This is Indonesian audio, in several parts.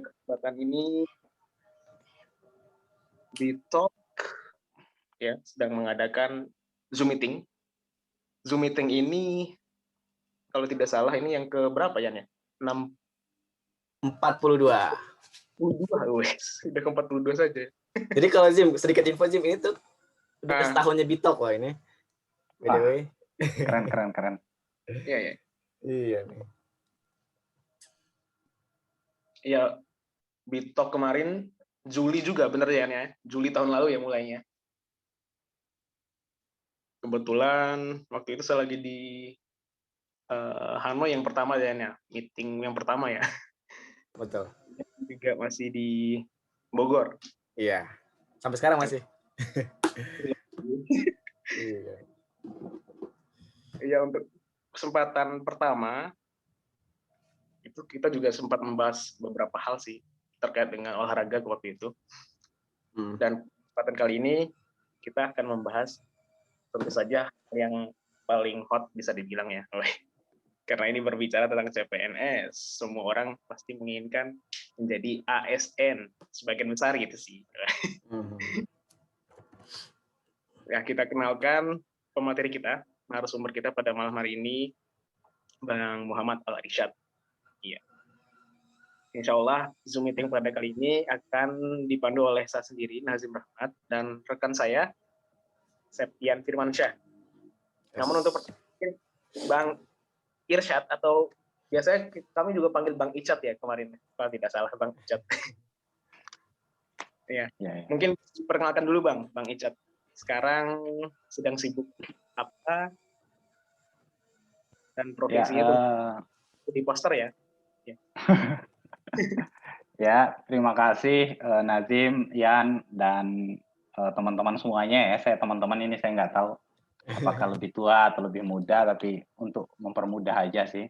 kesempatan ini Bitok ya sedang mengadakan Zoom meeting. Zoom meeting ini kalau tidak salah ini yang ke berapa ya? 42. Sudah ke 42 saja. Jadi kalau Zim, sedikit info Zim, ini tuh udah setahunnya Bitok loh ini. By the way. Keren. Iya, ya. Iya nih. Iya, Bitok kemarin Juli juga bener ya, Juli tahun lalu ya mulainya. Kebetulan waktu itu saya lagi di Hanoi yang pertama ya, meeting yang pertama ya. Betul. Juga masih di Bogor. Iya. Sampai sekarang masih. Iya. Iya, untuk kesempatan pertama itu kita juga sempat membahas beberapa hal sih terkait dengan olahraga waktu itu. Dan kesempatan kali ini kita akan membahas tentu saja yang paling hot bisa dibilang ya. Karena ini berbicara tentang CPNS, semua orang pasti menginginkan menjadi ASN sebagian besar gitu sih. Ya, kita kenalkan pemateri kita, narasumber kita pada malam hari ini, Bang Muhammad Al-Irsyad. Iya. Insya Allah Zoom meeting pada kali ini akan dipandu oleh saya sendiri, Nazim Rahmat, dan rekan saya, Septian Firmansyah. Namun untuk Bang Irsyad, atau biasanya kami juga panggil Bang Icat ya kemarin, kalau tidak salah Bang Icat. Ya. Mungkin perkenalkan dulu Bang Icat. Sekarang sedang sibuk apa? Dan profesinya itu di poster ya? Ya, terima kasih Nazim, Yan, dan teman-teman semuanya ya. Teman-teman ini saya nggak tahu apakah lebih tua atau lebih muda, tapi untuk mempermudah aja sih.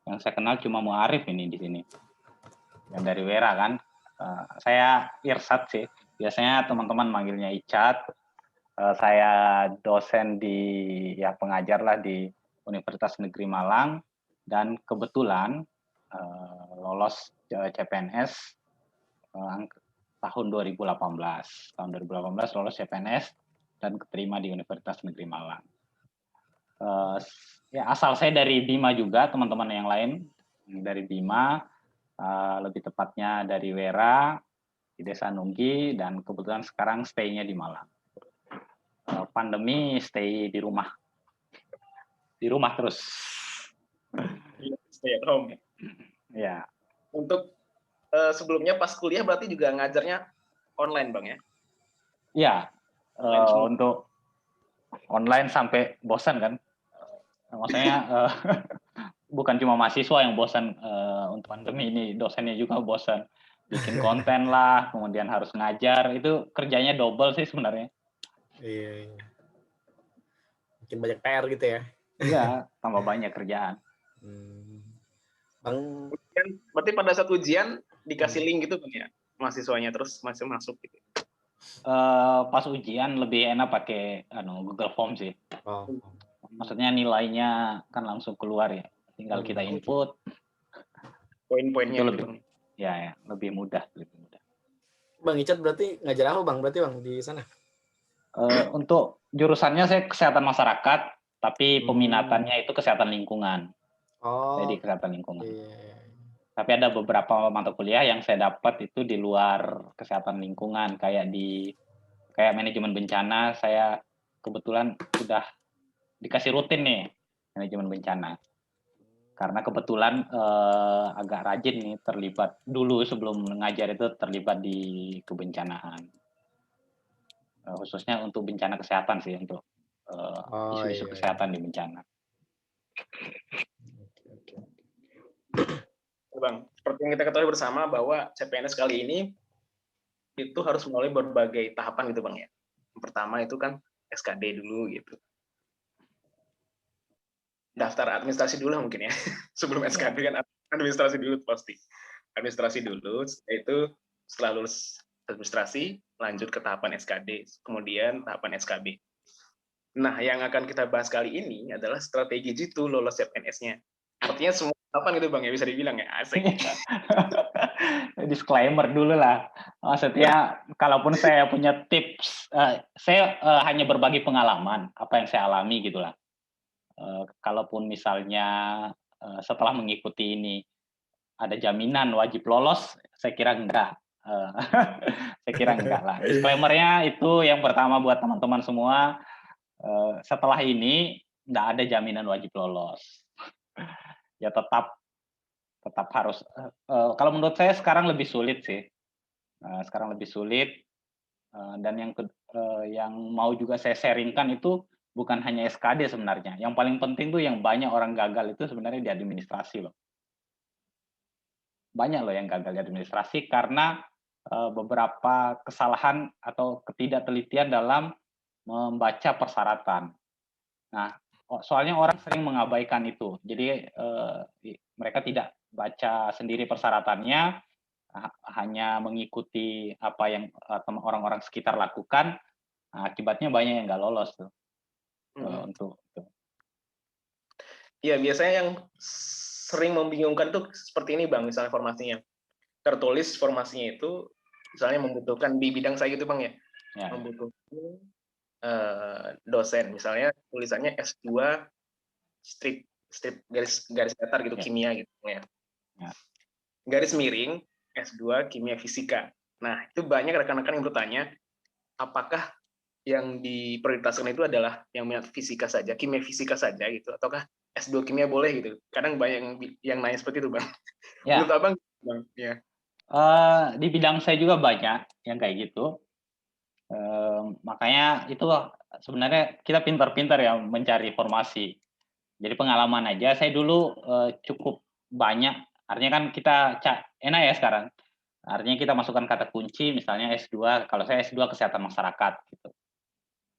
Yang saya kenal cuma Muarif ini di sini. Yang dari Wera kan. Saya Irsyad sih. Biasanya teman-teman manggilnya Icat. Saya dosen pengajar lah di Universitas Negeri Malang, dan kebetulan lolos CPNS tahun 2018. Tahun 2018 lolos CPNS dan keterima di Universitas Negeri Malang. Asal saya dari Bima juga, teman-teman yang lain dari Bima, lebih tepatnya dari Wera di Desa Nunggi, dan kebetulan sekarang stay-nya di Malang. Pandemi stay di rumah terus. Stay at home. Ya. Untuk sebelumnya pas kuliah berarti juga ngajarnya online Bang ya? Iya. Untuk online sampai bosan kan? Maksudnya bukan cuma mahasiswa yang bosan untuk pandemi ini, dosennya juga bosan. Bikin konten lah, kemudian harus ngajar, itu kerjanya double sih sebenarnya. Iya. Mungkin banyak PR gitu ya? Iya, tambah banyak kerjaan. Bang, berarti pada saat ujian dikasih link gitu Bang ya, mahasiswanya terus masuk gitu. Pas ujian lebih enak pakai Google Form sih. Maksudnya nilainya kan langsung keluar ya, tinggal kita input. Poin-poinnya lebih, ya lebih mudah. Bang Icat berarti ngajar apa Bang? Berarti Bang di sana? Untuk jurusannya saya kesehatan masyarakat, tapi peminatannya itu kesehatan lingkungan. Jadi kesehatan lingkungan. Tapi ada beberapa mata kuliah yang saya dapat itu di luar kesehatan lingkungan, kayak manajemen bencana. Saya kebetulan sudah dikasih rutin nih manajemen bencana. Karena kebetulan agak rajin nih terlibat dulu sebelum mengajar itu terlibat di kebencanaan. Khususnya untuk bencana kesehatan sih, untuk isu-isu kesehatan di bencana. Bang, seperti yang kita ketahui bersama bahwa CPNS kali ini itu harus melalui berbagai tahapan gitu Bang ya. Yang pertama itu kan SKD dulu gitu. Daftar administrasi dulu mungkin ya. Sebelum SKD kan administrasi dulu pasti. Administrasi dulu, setelah lulus administrasi lanjut ke tahapan SKD, kemudian tahapan SKB. Nah, yang akan kita bahas kali ini adalah strategi jitu lolos CPNS-nya. Artinya semua Kapan gitu Bang ya, bisa dibilang ya? Asik. Disclaimer dulu lah. Maksudnya, kalaupun saya punya tips, saya hanya berbagi pengalaman, apa yang saya alami gitulah. Kalaupun misalnya setelah mengikuti ini ada jaminan wajib lolos, saya kira enggak. Saya kira enggak lah. Disclaimer-nya itu yang pertama buat teman-teman semua, setelah ini enggak ada jaminan wajib lolos. Ya tetap harus, kalau menurut saya sekarang lebih sulit sih. Sekarang lebih sulit, dan yang mau juga saya sharingkan itu bukan hanya SKD sebenarnya. Yang paling penting tuh yang banyak orang gagal itu sebenarnya di administrasi loh. Banyak loh yang gagal di administrasi karena beberapa kesalahan atau ketidaktelitian dalam membaca persyaratan. Nah, soalnya orang sering mengabaikan itu. Jadi mereka tidak baca sendiri persyaratannya, hanya mengikuti apa yang orang-orang sekitar lakukan. Akibatnya banyak yang nggak lolos tuh. Untuk Iya, biasanya yang sering membingungkan tuh seperti ini Bang, misalnya formasinya. Tertulis formasinya itu misalnya membutuhkan di bidang saya gitu Bang ya, membutuhkan dosen, misalnya tulisannya S2 strip garis datar gitu, kimia gitu ya. Garis miring S2 kimia fisika. Nah, itu banyak rekan-rekan yang bertanya, apakah yang diprioritaskan itu adalah yang minat fisika saja, kimia fisika saja gitu, ataukah S2 kimia boleh gitu? Kadang banyak yang nanya seperti itu, Bang. Ya. Menurut Abang, Bang? Ya. Di bidang saya juga banyak yang kayak gitu. Makanya itu sebenarnya kita pintar-pintar ya mencari informasi. Jadi pengalaman aja, saya dulu cukup banyak, artinya kan kita enak ya sekarang. Artinya kita masukkan kata kunci, misalnya S2, kalau saya S2 kesehatan masyarakat, gitu.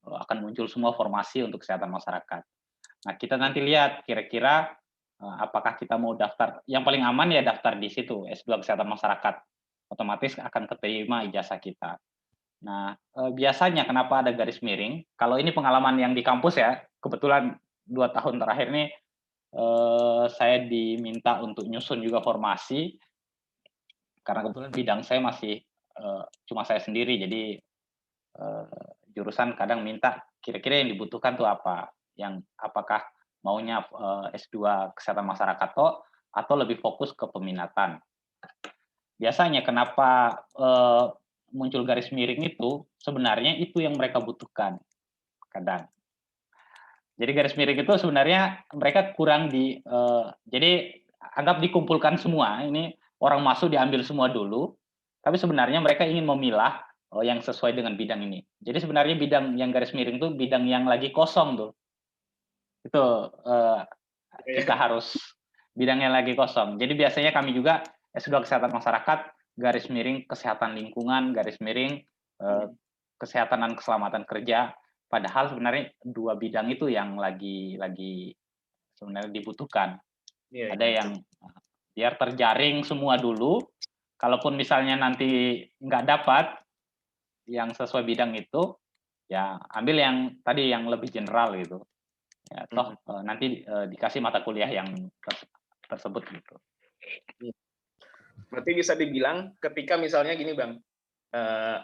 Akan muncul semua formasi untuk kesehatan masyarakat. Nah, kita nanti lihat kira-kira apakah kita mau daftar, yang paling aman ya daftar di situ, S2 kesehatan masyarakat. Otomatis akan keterima ijazah kita. Nah, biasanya kenapa ada garis miring, kalau ini pengalaman yang di kampus ya, kebetulan 2 tahun terakhir ini saya diminta untuk nyusun juga formasi, karena kebetulan bidang saya masih cuma saya sendiri, jadi jurusan kadang minta kira-kira yang dibutuhkan tuh apa, yang apakah maunya S2 kesehatan masyarakat atau lebih fokus ke peminatan. Biasanya kenapa muncul garis miring itu, sebenarnya itu yang mereka butuhkan kadang. Jadi garis miring itu sebenarnya mereka kurang jadi anggap dikumpulkan semua, ini orang masuk diambil semua dulu, tapi sebenarnya mereka ingin memilah yang sesuai dengan bidang ini. Jadi sebenarnya bidang yang garis miring itu bidang yang lagi kosong tuh. Itu kita harus bidang yang lagi kosong. Jadi biasanya kami juga S2 kesehatan masyarakat, garis miring kesehatan lingkungan, garis miring kesehatan dan keselamatan kerja. Padahal sebenarnya dua bidang itu yang lagi sebenarnya dibutuhkan. Ya, Ada yang biar terjaring semua dulu. Kalaupun misalnya nanti nggak dapat yang sesuai bidang itu, ya ambil yang tadi yang lebih general gitu. Ya, toh nanti dikasih mata kuliah yang tersebut gitu. Berarti bisa dibilang ketika misalnya gini Bang,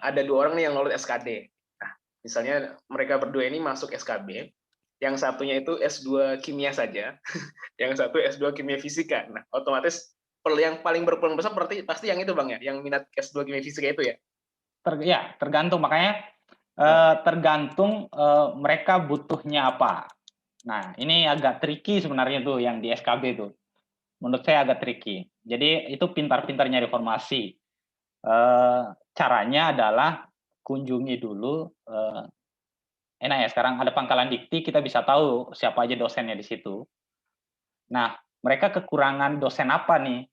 ada 2 orang nih yang lolos SKD. Nah, misalnya mereka berdua ini masuk SKB, yang satunya itu S2 kimia saja, yang satu S2 kimia fisika. Nah, otomatis yang paling berpeluang besar pasti yang itu Bang ya, yang minat S2 kimia fisika itu ya? Tergantung, makanya tergantung mereka butuhnya apa. Nah, ini agak tricky sebenarnya tuh yang di SKB tuh. Menurut saya agak tricky. Jadi itu pintar-pintar nyari formasi. Caranya adalah kunjungi dulu. Enak ya, sekarang ada Pangkalan Dikti, kita bisa tahu siapa aja dosennya di situ. Nah, mereka kekurangan dosen apa nih?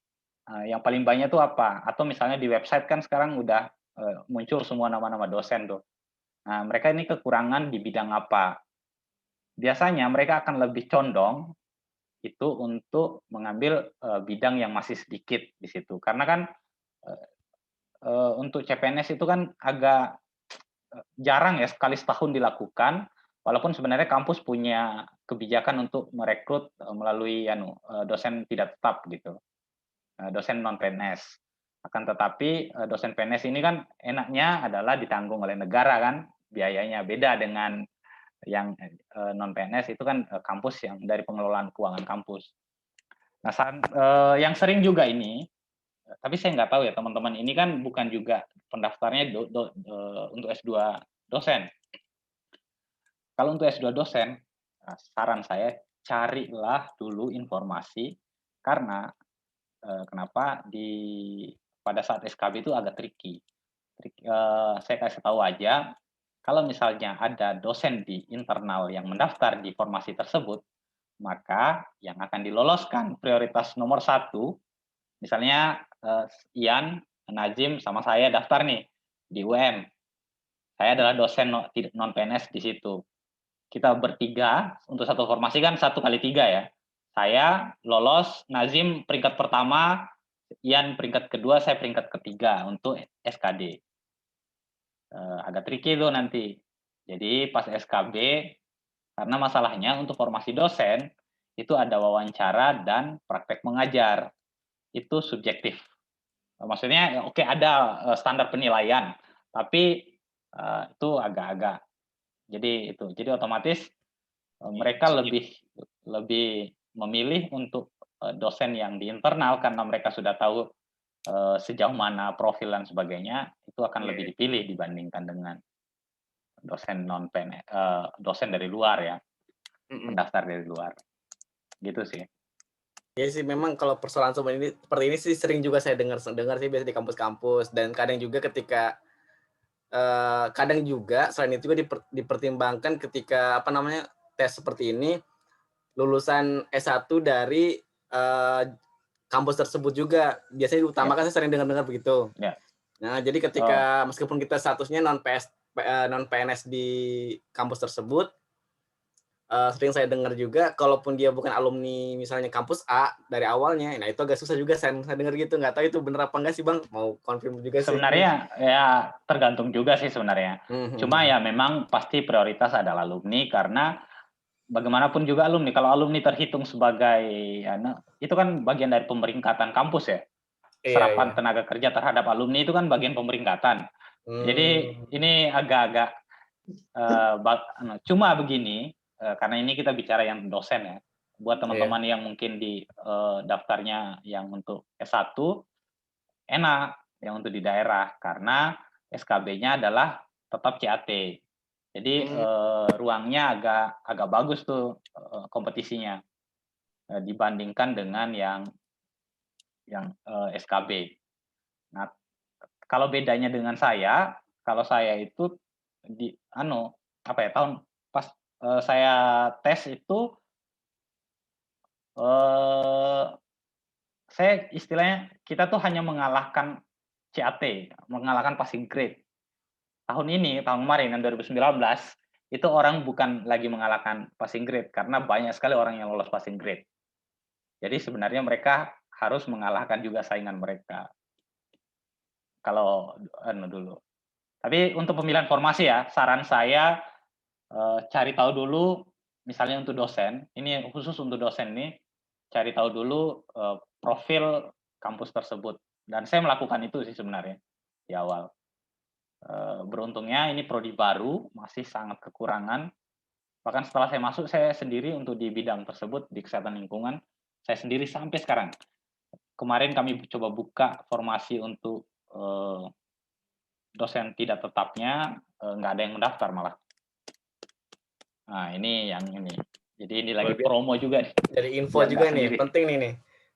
Yang paling banyak tuh apa? Atau misalnya di website kan sekarang udah muncul semua nama-nama dosen tuh. Nah, mereka ini kekurangan di bidang apa? Biasanya mereka akan lebih condong itu untuk mengambil bidang yang masih sedikit di situ. Karena kan untuk CPNS itu kan agak jarang ya, sekali setahun dilakukan, walaupun sebenarnya kampus punya kebijakan untuk merekrut melalui dosen tidak tetap gitu, dosen non PNS. Akan tetapi dosen PNS ini kan enaknya adalah ditanggung oleh negara kan, biayanya beda dengan yang non PNS itu kan kampus yang dari pengelolaan keuangan kampus. Nah, yang sering juga ini, tapi saya nggak tahu ya teman-teman ini kan bukan juga pendaftarnya untuk S2 dosen. Kalau untuk S2 dosen, saran saya carilah dulu informasi karena kenapa pada saat SKB itu agak tricky. Saya kasih tahu aja, kalau misalnya ada dosen di internal yang mendaftar di formasi tersebut, maka yang akan diloloskan prioritas nomor 1, misalnya Ian, Najim, sama saya daftar nih di UM. Saya adalah dosen non PNS di situ. Kita bertiga untuk satu formasi kan 1x3 ya. Saya lolos, Nazim peringkat pertama, Ian peringkat kedua, saya peringkat ketiga untuk SKD. Agak tricky tuh nanti. Jadi pas SKB, karena masalahnya untuk formasi dosen, itu ada wawancara dan praktek mengajar. Itu subjektif. Maksudnya oke ada standar penilaian, tapi itu agak-agak. Jadi otomatis mereka lebih memilih untuk dosen yang di internal karena mereka sudah tahu sejauh mana profil dan sebagainya, itu akan lebih dipilih dibandingkan dengan dosen non PNS, dosen dari luar ya, pendaftar dari luar, gitu sih. Ya sih, memang kalau persoalan seperti ini sih sering juga saya dengar sih biasa di kampus-kampus, dan kadang juga kadang juga selain itu juga dipertimbangkan ketika tes seperti ini, lulusan S1 dari kampus tersebut juga biasanya diutamakan. Saya sering dengar begitu. Nah, jadi ketika meskipun kita statusnya non PNS di kampus tersebut, sering saya dengar juga, kalaupun dia bukan alumni misalnya kampus A dari awalnya, nah itu agak susah juga saya dengar gitu. Nggak tahu itu benar apa enggak sih Bang, mau confirm juga sih. Sebenarnya ya tergantung juga sih sebenarnya. Cuma ya memang pasti prioritas adalah alumni, karena bagaimanapun juga alumni, kalau alumni terhitung sebagai itu kan bagian dari pemeringkatan kampus ya. Serapan tenaga kerja terhadap alumni itu kan bagian pemeringkatan. Jadi ini agak-agak cuma begini, karena ini kita bicara yang dosen ya. Buat teman-teman yang mungkin di daftarnya yang untuk S1, enak yang untuk di daerah karena SKB-nya adalah tetap CAT. Jadi ruangnya agak bagus tuh kompetisinya dibandingkan dengan yang SKB. Nah, kalau bedanya dengan saya, kalau saya itu tahun pas saya tes itu saya istilahnya kita tuh hanya mengalahkan CAT, mengalahkan passing grade. Tahun kemarin yang 2019 itu orang bukan lagi mengalahkan passing grade karena banyak sekali orang yang lolos passing grade. Jadi sebenarnya mereka harus mengalahkan juga saingan mereka. Kalau dulu. Tapi untuk pemilihan formasi ya, saran saya cari tahu dulu, misalnya untuk dosen, ini khusus untuk dosen nih, cari tahu dulu profil kampus tersebut. Dan saya melakukan itu sih sebenarnya di awal. Beruntungnya ini prodi baru, masih sangat kekurangan. Bahkan setelah saya masuk, saya sendiri untuk di bidang tersebut, di kesehatan lingkungan, saya sendiri sampai sekarang. Kemarin kami coba buka formasi untuk dosen tidak tetapnya, nggak ada yang mendaftar malah. Nah, ini yang ini. Jadi ini lagi promo juga. Jadi info juga nih, penting nih.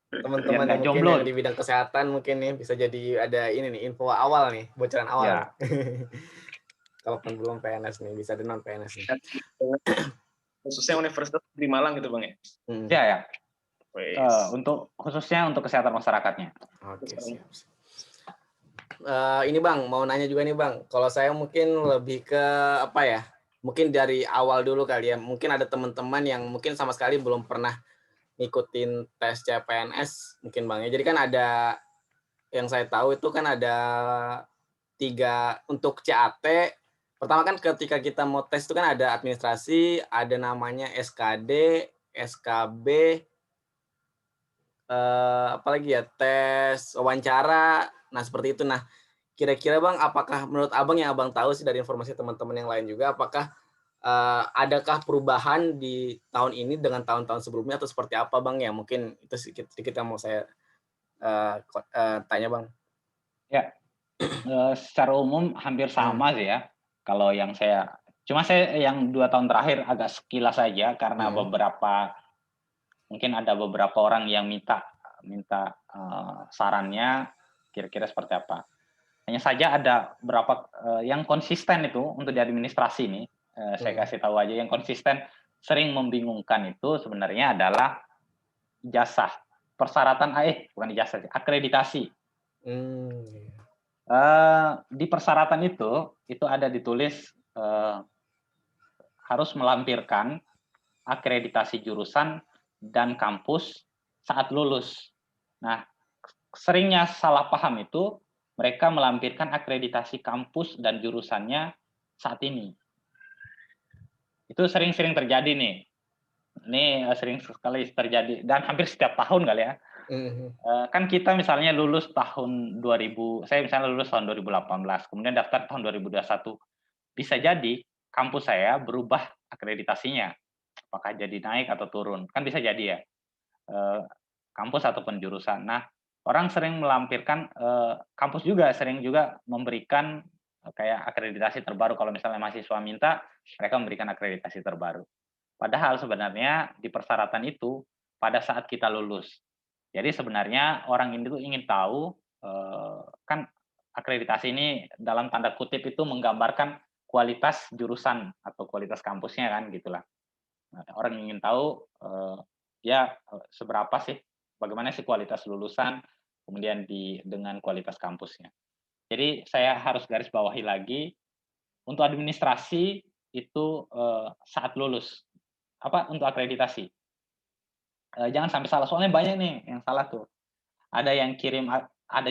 Teman-teman yang mungkin yang di bidang kesehatan mungkin nih bisa jadi ada ini nih, info awal nih, bocoran awal. Ya. Kalaupun belum PNS nih, bisa di non PNS nih. Khususnya Universitas di Malang gitu Bang ya? Ya. Khususnya untuk kesehatan masyarakatnya. Oke, siap. Ini Bang, mau nanya juga nih Bang. Kalau saya mungkin lebih ke apa ya? Mungkin dari awal dulu kali ya. Mungkin ada teman-teman yang mungkin sama sekali belum pernah ngikutin tes CPNS mungkin Bang ya. Jadi kan ada, yang saya tahu itu kan ada 3 untuk CAT, pertama kan ketika kita mau tes itu kan ada administrasi, ada namanya SKD, SKB, apalagi ya, tes wawancara, nah seperti itu. Nah, kira-kira Bang, apakah menurut Abang yang Abang tahu sih dari informasi teman-teman yang lain juga, apakah adakah perubahan di tahun ini dengan tahun-tahun sebelumnya atau seperti apa Bang ya? Mungkin itu sedikit yang mau saya tanya Bang. Ya, secara umum hampir Hmm. sama sih ya. Kalau yang cuma saya yang 2 tahun terakhir agak sekilas saja karena Hmm. mungkin ada beberapa orang yang minta sarannya kira-kira seperti apa. Hanya saja ada beberapa yang konsisten itu untuk di administrasi ini, saya kasih tahu aja yang konsisten sering membingungkan itu sebenarnya adalah ijazah. Persyaratan bukan ijazah, akreditasi. Di persyaratan itu ada ditulis harus melampirkan akreditasi jurusan dan kampus saat lulus. Nah, seringnya salah paham itu mereka melampirkan akreditasi kampus dan jurusannya saat ini. Itu sering-sering terjadi nih. Ini sering sekali terjadi dan hampir setiap tahun kali ya. Kan kita misalnya lulus tahun 2000, saya misalnya lulus tahun 2018, kemudian daftar tahun 2021. Bisa jadi kampus saya berubah akreditasinya. Apakah jadi naik atau turun? Kan bisa jadi ya. Kampus ataupun jurusan. Nah, orang sering melampirkan kampus juga sering juga memberikan kayak akreditasi terbaru. Kalau misalnya mahasiswa minta, mereka memberikan akreditasi terbaru. Padahal sebenarnya di persyaratan itu pada saat kita lulus. Jadi sebenarnya orang ini tuh ingin tahu kan akreditasi ini dalam tanda kutip itu menggambarkan kualitas jurusan atau kualitas kampusnya kan gitulah. Nah, orang ingin tahu seberapa sih bagaimana sih kualitas lulusan kemudian dengan kualitas kampusnya. Jadi saya harus garis bawahi lagi untuk administrasi itu saat lulus untuk akreditasi. Jangan sampai salah soalnya banyak nih yang salah tuh. Ada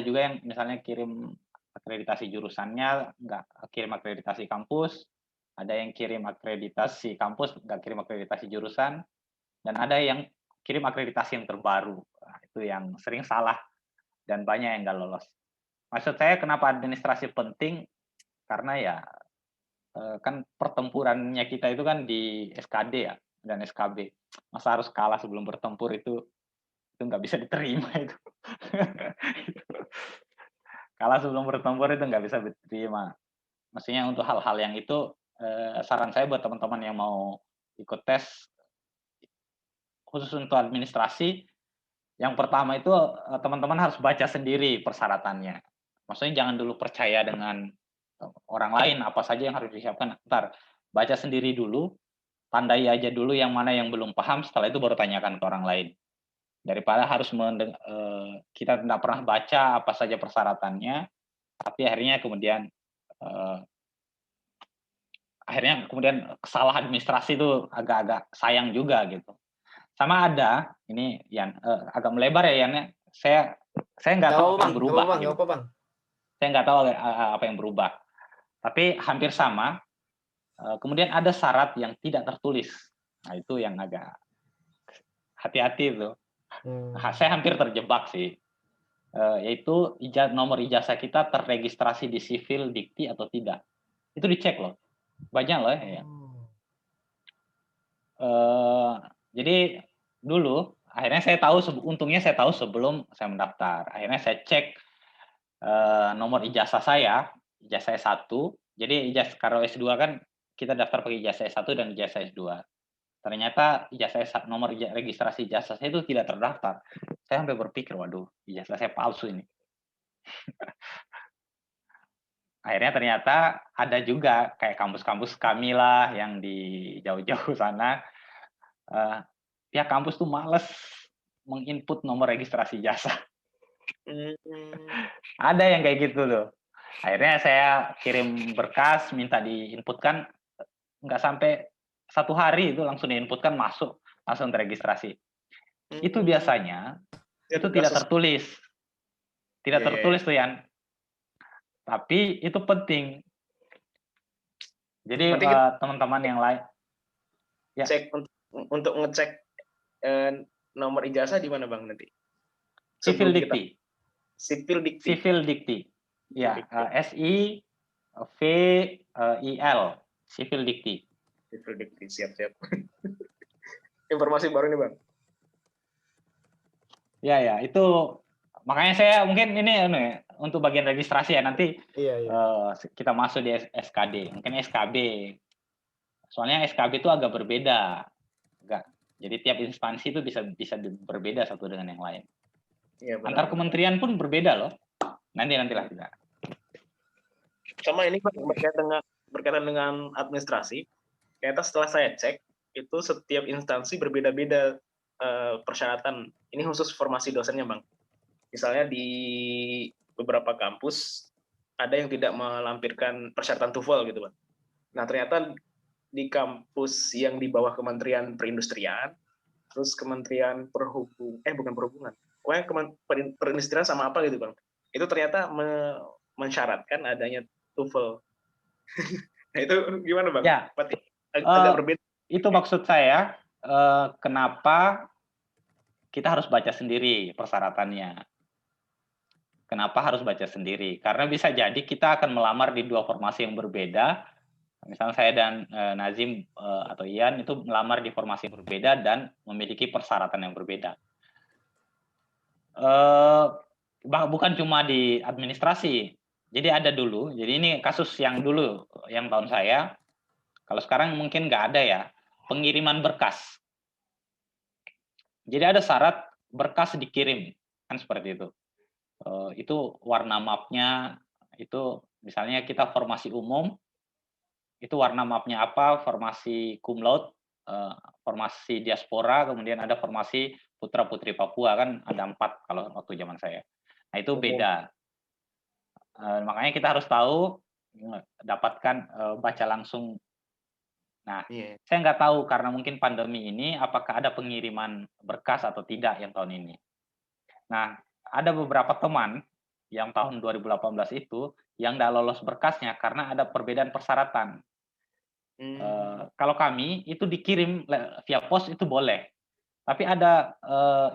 juga yang misalnya kirim akreditasi jurusannya, nggak kirim akreditasi kampus, ada yang kirim akreditasi kampus, nggak kirim akreditasi jurusan, dan ada yang kirim akreditasi yang terbaru. Nah, itu yang sering salah dan banyak yang nggak lolos. Maksud saya kenapa administrasi penting? Karena ya kan pertempurannya kita itu kan di SKD ya dan SKB. Masa harus kalah sebelum bertempur itu nggak bisa diterima itu. Kalah sebelum bertempur itu nggak bisa diterima. Maksudnya untuk hal-hal yang itu saran saya buat teman-teman yang mau ikut tes khusus untuk administrasi, yang pertama itu teman-teman harus baca sendiri persyaratannya. Maksudnya jangan dulu percaya dengan orang lain apa saja yang harus disiapkan. Ntar baca sendiri dulu, tandai aja dulu yang mana yang belum paham, setelah itu baru tanyakan ke orang lain. Daripada harus kita tidak pernah baca apa saja persyaratannya, tapi akhirnya kemudian salah administrasi itu agak-agak sayang juga gitu. Sama ada ini yang agak melebar ya Yan. Saya nggak tahu apa yang berubah. Nggak apa Bang. Saya nggak tahu apa yang berubah. Tapi hampir sama. Kemudian ada syarat yang tidak tertulis. Nah itu yang agak hati-hati itu. Nah, saya hampir terjebak sih. Yaitu nomor ijazah kita terregistrasi di sivil, dikti atau tidak. Itu dicek loh. Banyak loh ya. Jadi dulu akhirnya saya tahu, untungnya saya tahu sebelum saya mendaftar. Akhirnya saya cek nomor ijazah saya 1. Jadi kalau S2 kan kita daftar pakai ijazah S1 dan ijazah S2. Ternyata nomor registrasi ijazah saya itu tidak terdaftar. Saya sampai berpikir, waduh, ijazah saya palsu ini. Akhirnya ternyata ada juga kayak kampus-kampus kami lah yang di jauh-jauh sana. Pihak kampus tuh males menginput nomor registrasi jasa. Ada yang kayak gitu loh. Akhirnya saya kirim berkas, minta diinputkan, nggak sampai 1 hari itu langsung diinputkan, masuk, langsung terregistrasi. Itu biasanya itu tidak tertulis. Tidak tertulis tuh Yan. Tapi itu penting. Jadi Nanti kita teman-teman yang lain, ya. cek untuk ngecek nomor ijazah di mana Bang nanti? Sipil Sebelum kita Dikti. Sipil Dikti. Sipil Dikti. Ya, SIVIL, Sipil Dikti. Sipil Dikti, siap-siap. Informasi baru nih Bang. Ya, itu makanya saya mungkin ini untuk bagian registrasi ya, nanti kita masuk di SKD, mungkin SKB. Soalnya SKB itu agak berbeda. Jadi tiap instansi itu bisa berbeda satu dengan yang lain. Iya, benar. Antar kementerian pun berbeda loh. Nantilah kita. Sama ini Bang, berkaitan dengan administrasi. Ternyata setelah saya cek, itu setiap instansi berbeda-beda persyaratan. Ini khusus formasi dosennya Bang. Misalnya di beberapa kampus ada yang tidak melampirkan persyaratan TOEFL gitu Bang. Nah ternyata di kampus yang di bawah Kementerian Perindustrian, terus Kementerian bukan perhubungan, pokoknya perindustrian sama apa gitu Bang, itu ternyata mensyaratkan adanya TOEFL. Nah itu gimana Bang? Ya, agak berbeda. Itu maksud saya, kenapa kita harus baca sendiri persyaratannya. Kenapa harus baca sendiri? Karena bisa jadi kita akan melamar di dua formasi yang berbeda. Misalnya saya dan Nazim atau Ian itu melamar di formasi yang berbeda dan memiliki persyaratan yang berbeda. Bukan cuma di administrasi. Jadi ada dulu. Jadi ini kasus yang dulu, yang tahun saya. Kalau sekarang mungkin nggak ada ya. Pengiriman berkas. Jadi ada syarat berkas dikirim, kan seperti itu. Itu warna mapnya, itu misalnya kita formasi umum, itu warna mapnya apa, formasi cum laude, formasi diaspora, kemudian ada formasi putra putri Papua, kan ada 4 kalau waktu zaman saya. Nah itu beda. Makanya kita harus tahu, dapatkan baca langsung. Nah, saya nggak tahu karena mungkin pandemi ini apakah ada pengiriman berkas atau tidak yang tahun ini. Nah, ada beberapa teman yang tahun 2018 itu yang nggak lolos berkasnya karena ada perbedaan persyaratan. Kalau kami itu dikirim via pos itu boleh, tapi ada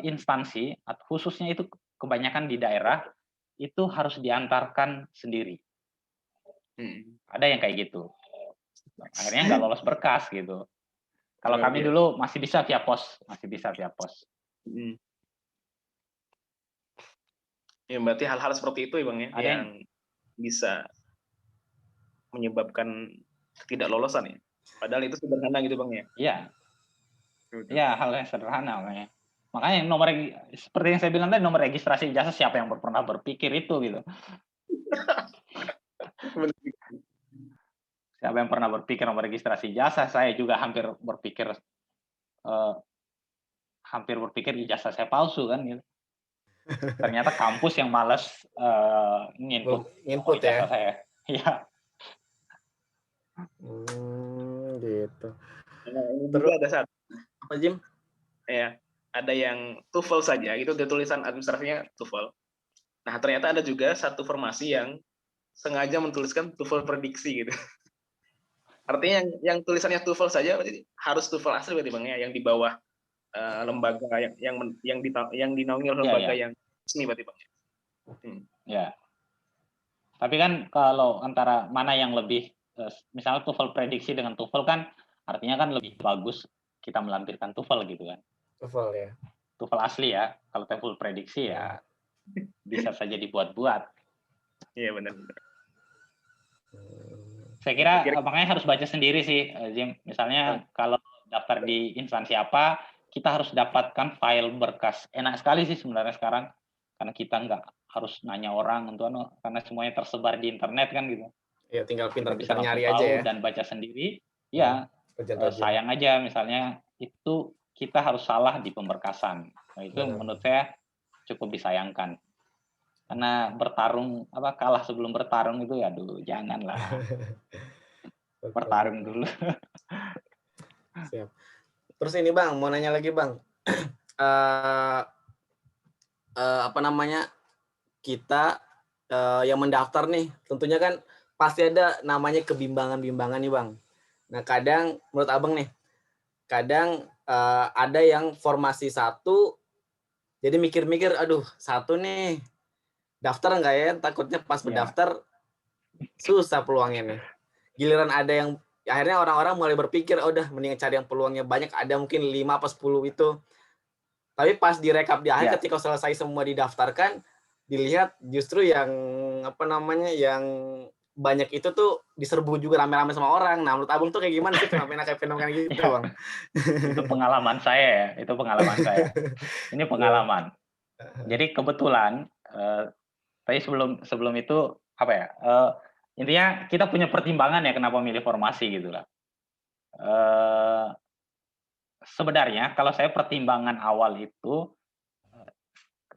instansi khususnya itu kebanyakan di daerah itu harus diantarkan sendiri. Ada yang kayak gitu. Akhirnya nggak lolos berkas gitu. Kalau kami dulu masih bisa via pos. Ya, berarti hal-hal seperti itu ya Bang ya, yang bisa menyebabkan ketidaklolosan ya. Padahal itu sederhana gitu Bang ya. Iya. Iya, hal yang sederhana makanya. Makanya seperti yang saya bilang tadi, nomor registrasi ijazah siapa yang pernah berpikir itu gitu. Siapa yang pernah berpikir nomor registrasi ijazah? Saya juga hampir berpikir ijazah saya palsu kan gitu. Ternyata kampus yang malas input ijazah saya. Iya. Gitu. Nah, ini juga ada satu. Apa Jim? Ya, ada yang TOEFL saja, itu tulisan administrasinya TOEFL. Nah, ternyata ada juga satu formasi yang sengaja menuliskan TOEFL prediksi gitu. Artinya yang tulisannya TOEFL saja harus TOEFL asli berarti Bang ya, yang di bawah lembaga yang dinaungi oleh lembaga yang resmi berarti Bang. Ya. Tapi kan kalau antara mana yang lebih, misalnya TOEFL prediksi dengan TOEFL kan artinya kan lebih bagus kita melampirkan TOEFL gitu kan. TOEFL ya. TOEFL asli ya. Kalau TOEFL prediksi ya bisa saja dibuat-buat. Iya benar. Saya kira makanya harus baca sendiri sih, Jim. Misalnya kalau daftar di instansi apa, kita harus dapatkan file berkas. Enak sekali sih sebenarnya sekarang, karena kita nggak harus nanya orang karena semuanya tersebar di internet kan gitu. Ya tinggal pintar-pintar bisa nyari tahu aja ya. Dan baca sendiri. Ya, sayang aja misalnya itu kita harus salah di pemberkasan. Nah, itu menurut saya cukup disayangkan. Karena kalah sebelum bertarung itu ya aduh janganlah. Bertarung dulu. Siap. Terus ini Bang, mau nanya lagi Bang. Apa namanya? Kita yang mendaftar nih, tentunya kan pasti ada namanya kebimbangan-bimbangan nih Bang. Nah kadang menurut Abang nih, kadang ada yang formasi satu, jadi mikir-mikir, aduh satu nih, daftar nggak ya? Takutnya pas Ya. berdaftar susah peluangnya nih. Giliran ada yang akhirnya orang-orang mulai berpikir, oh udah mending cari yang peluangnya banyak, ada mungkin 5 apa 10 itu. Tapi pas direkap di akhir Ya. ketika selesai semua didaftarkan, dilihat justru yang apa namanya yang banyak itu tuh diserbu juga rame-rame sama orang. Nah, menurut Abang tuh kayak gimana sih fenomena gitu, Ya. Bang? Itu pengalaman saya ya, itu pengalaman saya. Ini pengalaman. Jadi kebetulan tapi sebelum itu apa ya? Intinya kita punya pertimbangan ya kenapa milih formasi gitu lah. Sebenarnya kalau saya pertimbangan awal itu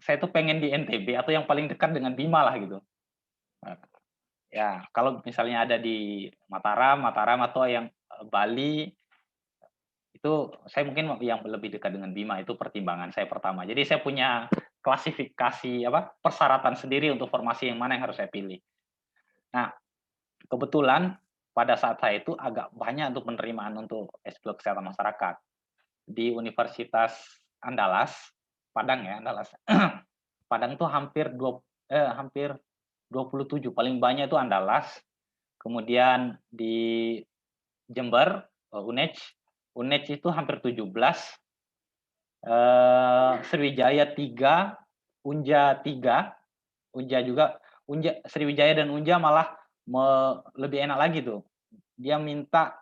saya tuh pengen di NTB atau yang paling dekat dengan Bima lah gitu. Ya, kalau misalnya ada di Mataram atau yang Bali itu saya mungkin yang lebih dekat dengan Bima, itu pertimbangan saya pertama. Jadi saya punya klasifikasi persyaratan sendiri untuk formasi yang mana yang harus saya pilih. Nah, kebetulan pada saat saya itu agak banyak untuk penerimaan untuk S2 Kesehatan Masyarakat di Universitas Andalas, Padang ya, Andalas. Padang itu hampir 27, paling banyak itu Andalas. Kemudian di Jember, UNEJ itu hampir 17, Sriwijaya 3, Unja 3, Sriwijaya dan Unja malah lebih enak lagi tuh. Dia minta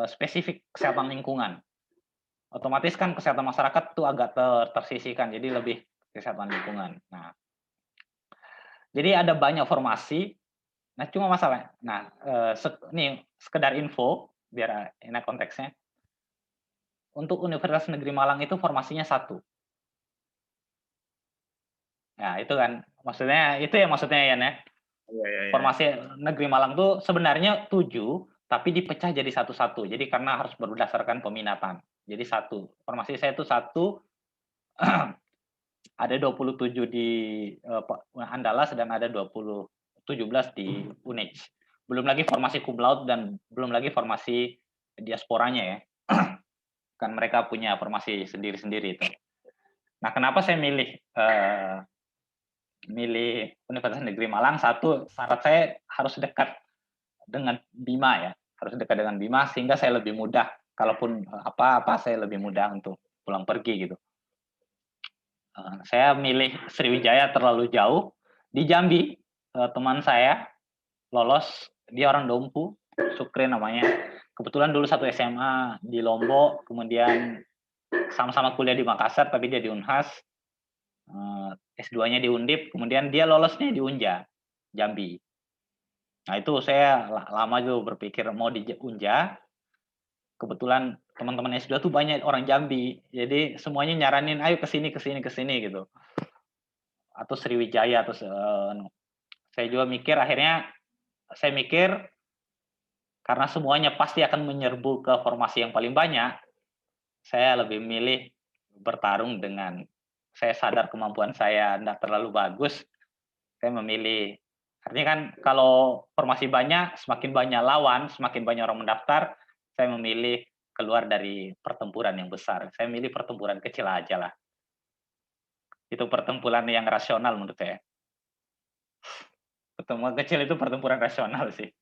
spesifik kesehatan lingkungan. Otomatis kan kesehatan masyarakat tuh agak tersisihkan, jadi lebih kesehatan lingkungan. Nah, jadi ada banyak formasi. Nah, cuma masalah. Nah, ini sekedar info biar enak konteksnya. Untuk Universitas Negeri Malang itu formasinya 1. Nah, itu kan maksudnya Yan ya. Formasi Negeri Malang tuh sebenarnya 7, tapi dipecah jadi satu-satu. Jadi karena harus berdasarkan peminatan. Jadi 1. Formasi saya itu 1, ada 27 di Andalas dan ada 17 di UNEJ. Belum lagi formasi cum laude dan belum lagi formasi diasporanya ya. Kan mereka punya formasi sendiri-sendiri itu. Nah, kenapa saya milih Universitas Negeri Malang? 1, syarat saya harus dekat dengan Bima ya, harus dekat dengan Bima sehingga saya lebih mudah, kalaupun apa-apa saya lebih mudah untuk pulang pergi gitu. Saya milih Sriwijaya terlalu jauh. Di Jambi, teman saya lolos, dia orang Dompu, Sukri namanya. Kebetulan dulu satu SMA di Lombok, kemudian sama-sama kuliah di Makassar, tapi dia di Unhas, S2-nya di Undip, kemudian dia lolosnya di Unja, Jambi. Nah itu saya lama juga berpikir mau di Unja. Kebetulan teman-teman S2 tuh banyak orang Jambi, jadi semuanya nyaranin ayo ke sini gitu. Atau Sriwijaya atau saya juga mikir, akhirnya saya mikir karena semuanya pasti akan menyerbu ke formasi yang paling banyak, saya lebih milih bertarung dengan, saya sadar kemampuan saya tidak terlalu bagus, saya memilih. Artinya kan kalau formasi banyak, semakin banyak lawan, semakin banyak orang mendaftar, saya memilih keluar dari pertempuran yang besar. Saya milih pertempuran kecil aja lah. Itu pertempuran yang rasional menurut saya. Pertemuan kecil itu pertempuran rasional sih.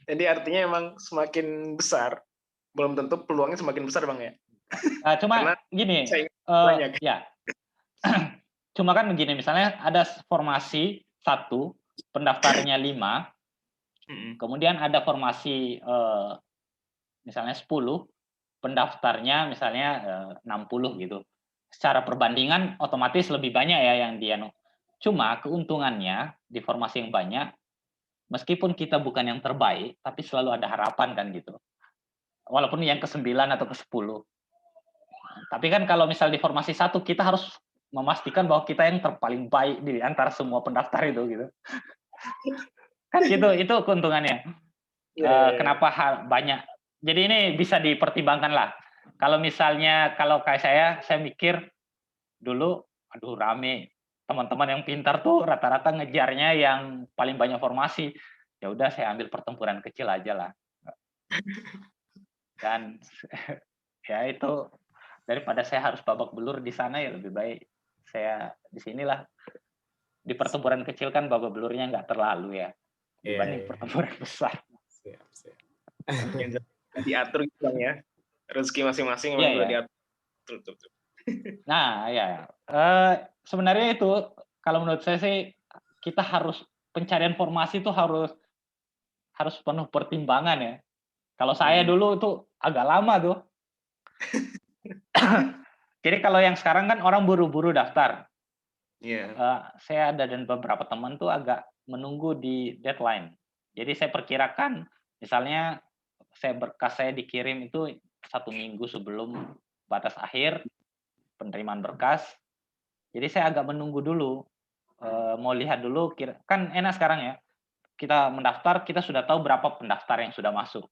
Jadi artinya emang semakin besar, belum tentu peluangnya semakin besar Bang ya? Cuma Karena gini, banyak. ya. Cuma kan begini, misalnya ada formasi 1, pendaftarnya 5, kemudian ada formasi misalnya 10, pendaftarnya misalnya 60 gitu. Secara perbandingan otomatis lebih banyak ya yang dia. Cuma keuntungannya di formasi yang banyak, meskipun kita bukan yang terbaik, tapi selalu ada harapan kan gitu. Walaupun yang ke-9 atau ke-10. Tapi kan kalau misal di formasi 1, kita harus memastikan bahwa kita yang terpaling baik di antara semua pendaftar itu gitu. Kan gitu, itu keuntungannya. Kenapa banyak. Jadi ini bisa dipertimbangkan lah. Kalau misalnya kalau kayak saya mikir dulu, aduh rame, teman-teman yang pintar tuh rata-rata ngejarnya yang paling banyak formasi. ya udah saya ambil pertempuran kecil aja lah. Dan ya itu daripada saya harus babak belur di sana, ya lebih baik saya di sinilah. Di pertempuran kecil kan babak belurnya nggak terlalu ya dibanding pertempuran besar. Siap, siap. Yang diatur gitu Bang ya. Rezeki masing-masing Iya, memang udah ya. diatur. Betul. Nah, ya. Sebenarnya itu kalau menurut saya sih kita harus pencarian informasi itu harus penuh pertimbangan ya. Kalau saya dulu itu agak lama tuh. Jadi kalau yang sekarang kan orang buru-buru daftar. Iya. Saya ada dan beberapa teman tuh agak menunggu di deadline. Jadi saya perkirakan misalnya berkas saya dikirim itu 1 minggu sebelum batas akhir penerimaan berkas. Jadi saya agak menunggu dulu, mau lihat dulu kan enak sekarang ya, kita mendaftar, kita sudah tahu berapa pendaftar yang sudah masuk.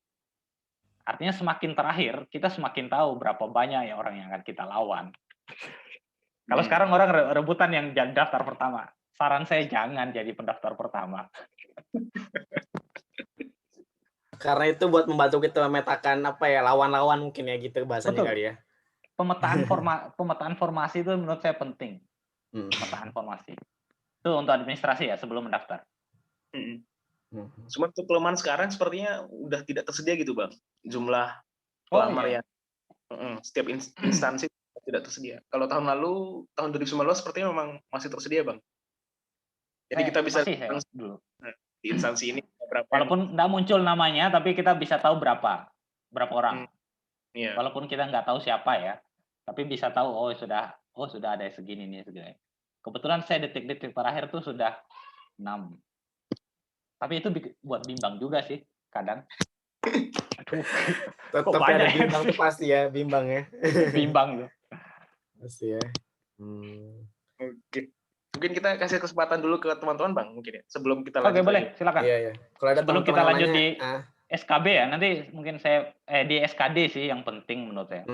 Artinya semakin terakhir, kita semakin tahu berapa banyak ya orang yang akan kita lawan. Kalau sekarang orang rebutan yang daftar pertama. Saran saya jangan jadi pendaftar pertama. Karena itu buat membantu kita memetakan lawan-lawan mungkin ya gitu bahasanya Betul. kali ya. Pemetaan formasi itu menurut saya penting. Pemetaan formasi. Itu untuk administrasi ya sebelum mendaftar. Cuma untuk kelemahan sekarang sepertinya udah tidak tersedia gitu Bang. Jumlah pelamar yang setiap instansi tidak tersedia. Kalau tahun lalu, tahun 2019 sepertinya memang masih tersedia Bang. Jadi kita bisa dulu di instansi ini berapa. Walaupun nggak muncul namanya, tapi kita bisa tahu berapa orang. Iya. Walaupun kita nggak tahu siapa ya, tapi bisa tahu sudah ada segini nih segini. Kebetulan saya detik-detik terakhir tuh sudah 6. Tapi itu buat bimbang juga sih kadang. Tetap ada bimbang tuh pasti ya, bimbang ya. Bimbang tuh. Pasti ya. Oke. Mungkin kita kasih kesempatan dulu ke teman-teman Bang mungkin ya, sebelum kita lanjut. Oke, boleh, silakan. Iya. Kalau ada sebelum kita lanjut di nanya, SKB ya, nanti mungkin saya di SKD sih yang penting menurut saya.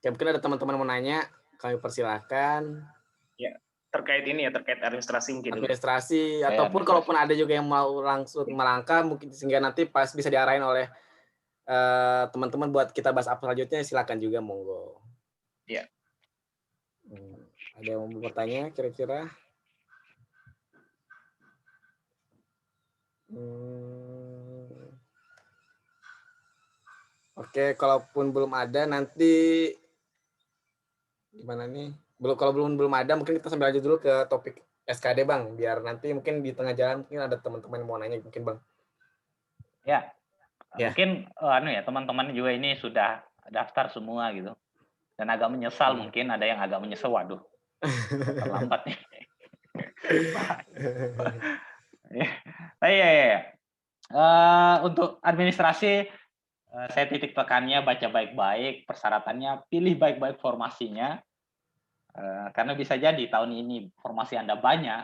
Ya, mungkin ada teman-teman mau nanya, kami persilahkan. Ya, terkait ini ya, terkait administrasi mungkin. Administrasi, ataupun kalaupun ada juga yang mau langsung melangkah, mungkin sehingga nanti pas bisa diarahin oleh teman-teman buat kita bahas apa selanjutnya, silakan juga, monggo. Iya. Ada yang mau bertanya kira-kira? Oke, kalaupun belum ada nanti gimana nih? Kalau belum ada mungkin kita sambil lanjut dulu ke topik SKD Bang, biar nanti mungkin di tengah jalan mungkin ada teman-teman yang mau nanya mungkin Bang. Ya. Mungkin teman-teman juga ini sudah daftar semua gitu. Dan agak menyesal mungkin ada yang agak menyesal, waduh. Terlambat nih. Untuk administrasi saya titik tekannya baca baik-baik persyaratannya, pilih baik-baik formasinya. Karena bisa jadi tahun ini formasi Anda banyak,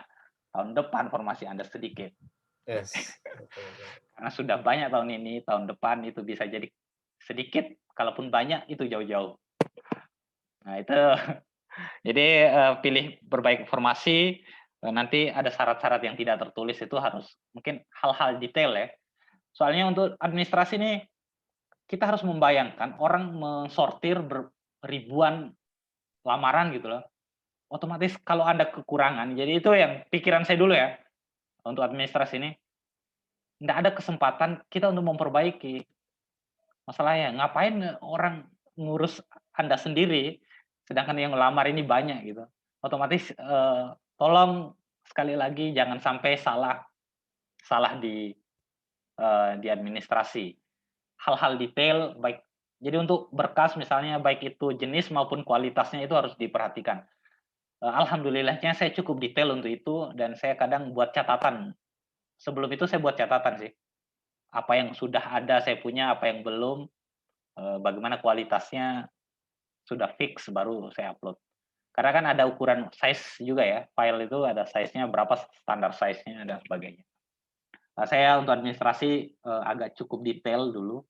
tahun depan formasi Anda sedikit. Yes. Karena sudah banyak tahun ini, tahun depan itu bisa jadi sedikit, kalaupun banyak itu jauh-jauh. Nah itu, jadi pilih berbaik formasi. Nanti ada syarat-syarat yang tidak tertulis itu harus mungkin hal-hal detail ya. Soalnya untuk administrasi ini kita harus membayangkan orang mensortir ribuan lamaran gitu loh. Otomatis kalau ada kekurangan, jadi itu yang pikiran saya dulu ya untuk administrasi ini. Nggak ada kesempatan kita untuk memperbaiki. Masalahnya ngapain orang ngurus Anda sendiri, sedangkan yang melamar ini banyak gitu. Otomatis tolong sekali lagi jangan sampai salah di administrasi. Hal-hal detail baik. Jadi untuk berkas misalnya baik itu jenis maupun kualitasnya itu harus diperhatikan. Alhamdulillahnya saya cukup detail untuk itu dan saya kadang buat catatan. Sebelum itu saya buat catatan sih. Apa yang sudah ada saya punya, apa yang belum, bagaimana kualitasnya sudah fix baru saya upload. Karena kan ada ukuran size juga ya, file itu ada size-nya berapa, standar size-nya dan sebagainya. Nah, saya untuk administrasi agak cukup detail dulu.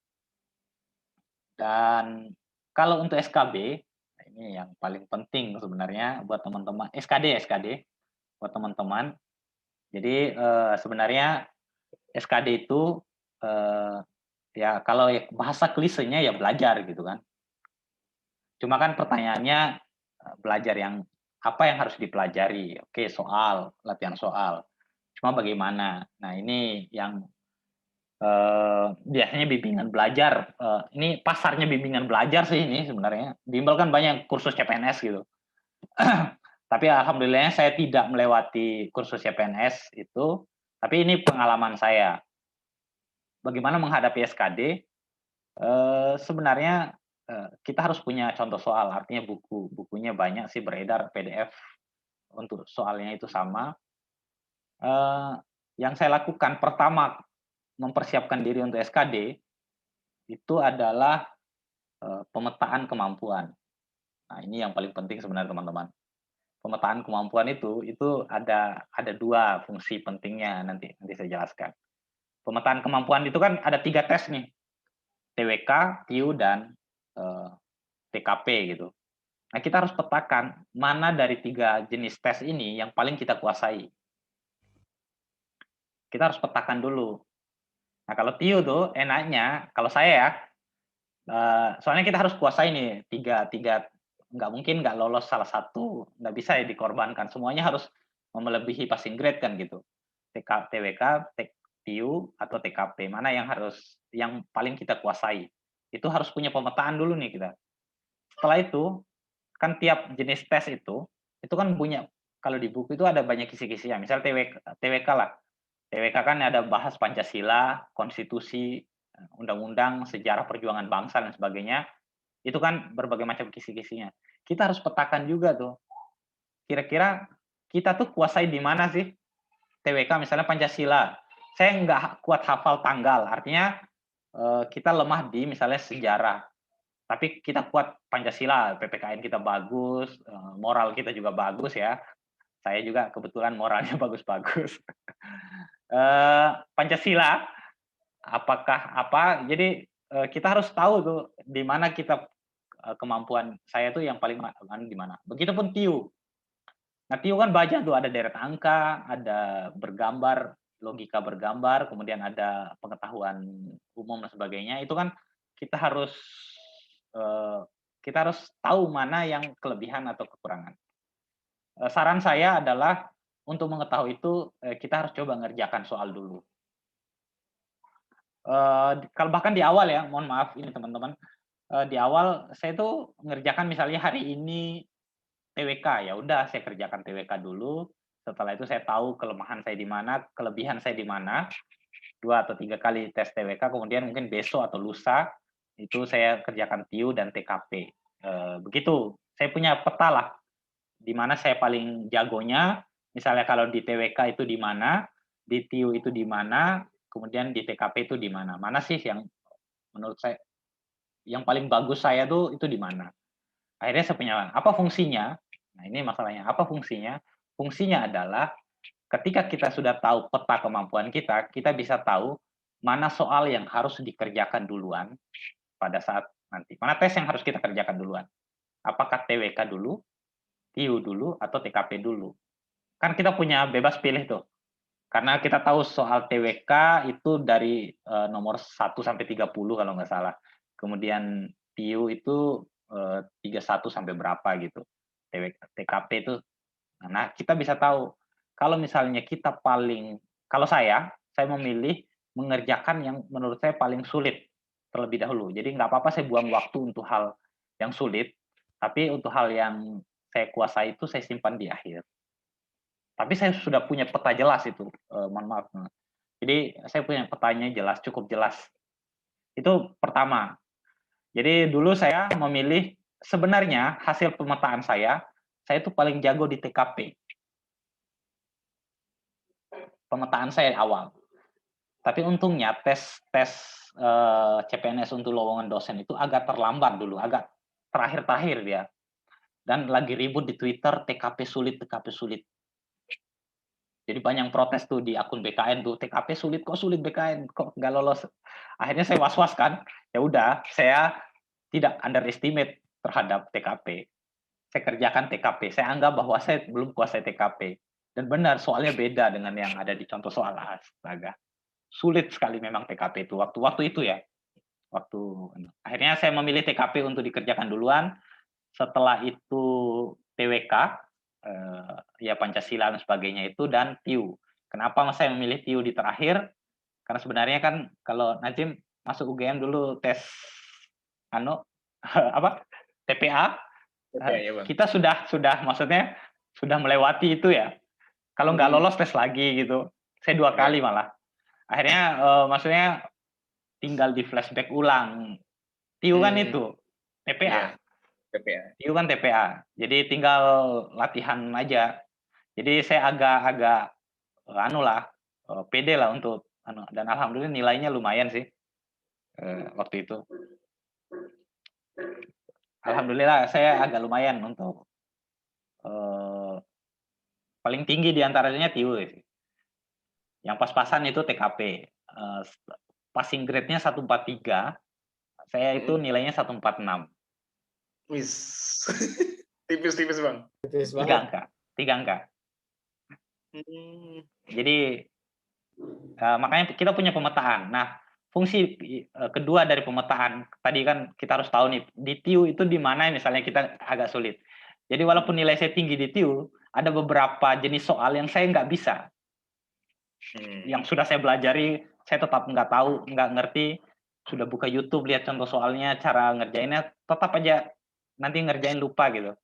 Dan kalau untuk SKB, ini yang paling penting sebenarnya buat teman-teman, SKD buat teman-teman. Jadi sebenarnya SKD itu ya kalau bahasa klisenya ya belajar gitu kan. Cuma kan pertanyaannya belajar yang apa yang harus dipelajari? Oke, soal, latihan soal. Cuma bagaimana? Nah, ini yang biasanya bimbingan belajar. Ini pasarnya bimbingan belajar sih ini sebenarnya. Bimbel kan banyak kursus CPNS gitu. Tapi alhamdulillahnya saya tidak melewati kursus CPNS itu. Tapi ini pengalaman saya. Bagaimana menghadapi SKD? Sebenarnya kita harus punya contoh soal. Artinya bukunya banyak sih beredar PDF untuk soalnya itu sama. Yang saya lakukan pertama mempersiapkan diri untuk SKD itu adalah pemetaan kemampuan. Nah, ini yang paling penting sebenarnya teman-teman. Pemetaan kemampuan itu ada dua fungsi pentingnya, nanti saya jelaskan. Pemetaan kemampuan itu kan ada 3 tes nih. TWK, TIU, dan TKP gitu. Nah, kita harus petakan mana dari 3 jenis tes ini yang paling kita kuasai. Kita harus petakan dulu. Nah, kalau TIU tuh enaknya, kalau saya ya, soalnya kita harus kuasai nih tiga, nggak mungkin nggak lolos salah satu, nggak bisa ya dikorbankan, semuanya harus melebihi passing grade kan gitu. TWK, TIU atau TKP, mana yang paling kita kuasai, itu harus punya pemetaan dulu nih kita. Setelah itu kan tiap jenis tes itu kan punya, kalau di buku itu ada banyak kisi-kisinya, misal TWK lah. TWK kan ada bahas Pancasila, konstitusi, undang-undang, sejarah perjuangan bangsa dan sebagainya. Itu kan berbagai macam kisi-kisinya. Kita harus petakan juga tuh. Kira-kira kita tuh kuasai di mana sih? TWK misalnya Pancasila. Saya nggak kuat hafal tanggal. Artinya kita lemah di misalnya sejarah. Tapi kita kuat Pancasila, PPKN kita bagus, moral kita juga bagus ya. Saya juga kebetulan moralnya bagus-bagus. Pancasila, apakah apa? Jadi kita harus tahu tuh di mana kita kemampuan saya tuh yang paling di mana. Begitupun TIU. Nah, TIU kan baca tuh ada deret angka, ada bergambar, logika bergambar, kemudian ada pengetahuan umum dan sebagainya. Itu kan kita harus tahu mana yang kelebihan atau kekurangan. Saran saya adalah untuk mengetahui itu kita harus coba ngerjakan soal dulu. Kalau bahkan di awal ya, mohon maaf ini teman-teman, di awal saya tuh ngerjakan misalnya hari ini TWK, ya udah saya kerjakan TWK dulu. Setelah itu saya tahu kelemahan saya di mana, kelebihan saya di mana. 2 atau 3 kali tes TWK, kemudian mungkin besok atau lusa itu saya kerjakan TIU dan TKP. Begitu. Saya punya peta lah di mana saya paling jagonya. Misalnya kalau di TWK itu di mana, di TIU itu di mana, kemudian di TKP itu di mana. Mana sih yang menurut saya yang paling bagus saya tuh itu di mana. Akhirnya saya punya apa fungsinya? Nah, ini masalahnya. Apa fungsinya? Fungsinya adalah ketika kita sudah tahu peta kemampuan kita, kita bisa tahu mana soal yang harus dikerjakan duluan pada saat nanti. Mana tes yang harus kita kerjakan duluan. Apakah TWK dulu, TIU dulu, atau TKP dulu. Kan kita punya bebas pilih tuh. Karena kita tahu soal TWK itu dari nomor 1 sampai 30 kalau nggak salah. Kemudian TIU itu 31 sampai berapa gitu. TKP itu. Nah, kita bisa tahu kalau misalnya kita kalau saya memilih mengerjakan yang menurut saya paling sulit terlebih dahulu. Jadi nggak apa-apa saya buang waktu untuk hal yang sulit, tapi untuk hal yang saya kuasai itu saya simpan di akhir. Tapi saya sudah punya peta jelas itu, mohon maaf. Jadi saya punya petanya jelas, cukup jelas. Itu pertama. Jadi dulu saya memilih, sebenarnya hasil pemetaan saya itu paling jago di TKP. Pemetaan saya awal. Tapi untungnya tes CPNS untuk lowongan dosen itu agak terlambat dulu, agak terakhir-terakhir dia. Dan lagi ribut di Twitter, TKP sulit, TKP sulit. Jadi banyak protes tuh di akun BKN tuh, TKP sulit BKN, kok nggak lolos. Akhirnya saya was-was kan, ya udah saya tidak underestimate terhadap TKP. Saya kerjakan TKP, saya anggap bahwa saya belum kuasai TKP. Dan benar, soalnya beda dengan yang ada di contoh soal astaga. sulit sekali memang TKP itu waktu itu ya. Akhirnya saya memilih TKP untuk dikerjakan duluan. Setelah itu TWK, ya Pancasila dan sebagainya itu, dan TIU. Kenapa saya memilih TIU di terakhir? Karena sebenarnya kan kalau Najim masuk UGM dulu tes apa TPA, Ya, Bang. kita sudah maksudnya sudah melewati itu ya. Kalau nggak lolos tes lagi gitu. Saya 2 kali malah. Akhirnya maksudnya tinggal di flashback ulang. TIU kan itu TPA. TPA. TIU kan TPA. Jadi tinggal latihan aja. Jadi saya agak pede lah untuk dan alhamdulillah nilainya lumayan sih waktu itu. Alhamdulillah saya agak lumayan untuk paling tinggi di antaranya TIU sih. Yang pas-pasan itu TKP. Passing grade-nya 143. Saya itu nilainya 146. Wis. Tipis-tipis, Bang. Tipis 3 banget. angka. 3 angka. Jadi makanya kita punya pemetaan. Nah, fungsi kedua dari pemetaan tadi kan kita harus tahu nih di TIU itu di mana misalnya kita agak sulit. Jadi walaupun nilai saya tinggi di TIU, ada beberapa jenis soal yang saya nggak bisa. Yang sudah saya pelajari, saya tetap nggak tahu, nggak ngerti. Sudah buka YouTube, lihat contoh soalnya, cara ngerjainnya, tetap aja nanti ngerjain lupa gitu.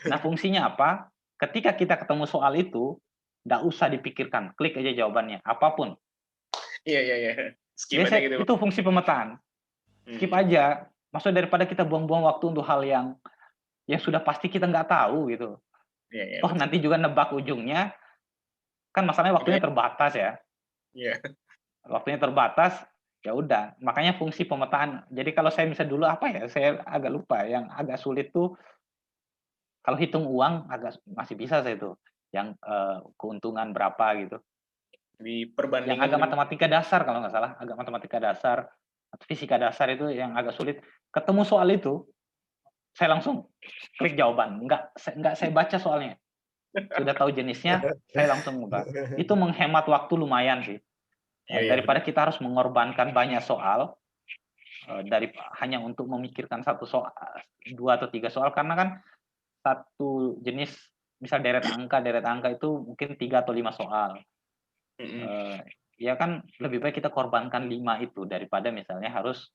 Nah, fungsinya apa? Ketika kita ketemu soal itu, nggak usah dipikirkan, klik aja jawabannya, apapun. Iya. Skip aja gitu. Itu fungsi pemetaan. Skip aja. Maksudnya daripada kita buang-buang waktu untuk hal yang sudah pasti kita nggak tahu gitu. Iya, Toh nanti juga nebak ujungnya, kan masalahnya waktunya terbatas ya. Iya. Waktunya terbatas, ya udah. Makanya fungsi pemetaan. Jadi kalau saya bisa dulu apa ya, saya agak lupa. Yang agak sulit tuh kalau hitung uang masih bisa saya tuh. Yang keuntungan berapa gitu. Di Yang perbandingan agak matematika dasar kalau nggak salah, agak matematika dasar atau fisika dasar itu yang agak sulit. Ketemu soal itu, saya langsung klik jawaban. Nggak saya baca soalnya. Sudah tahu jenisnya, saya langsung buka. Itu menghemat waktu lumayan sih. Daripada kita harus mengorbankan banyak soal hanya untuk memikirkan satu soal, 2 atau 3 soal, karena kan satu jenis misal deret angka itu mungkin 3 atau 5 soal. Ya kan lebih baik kita korbankan 5 itu daripada misalnya harus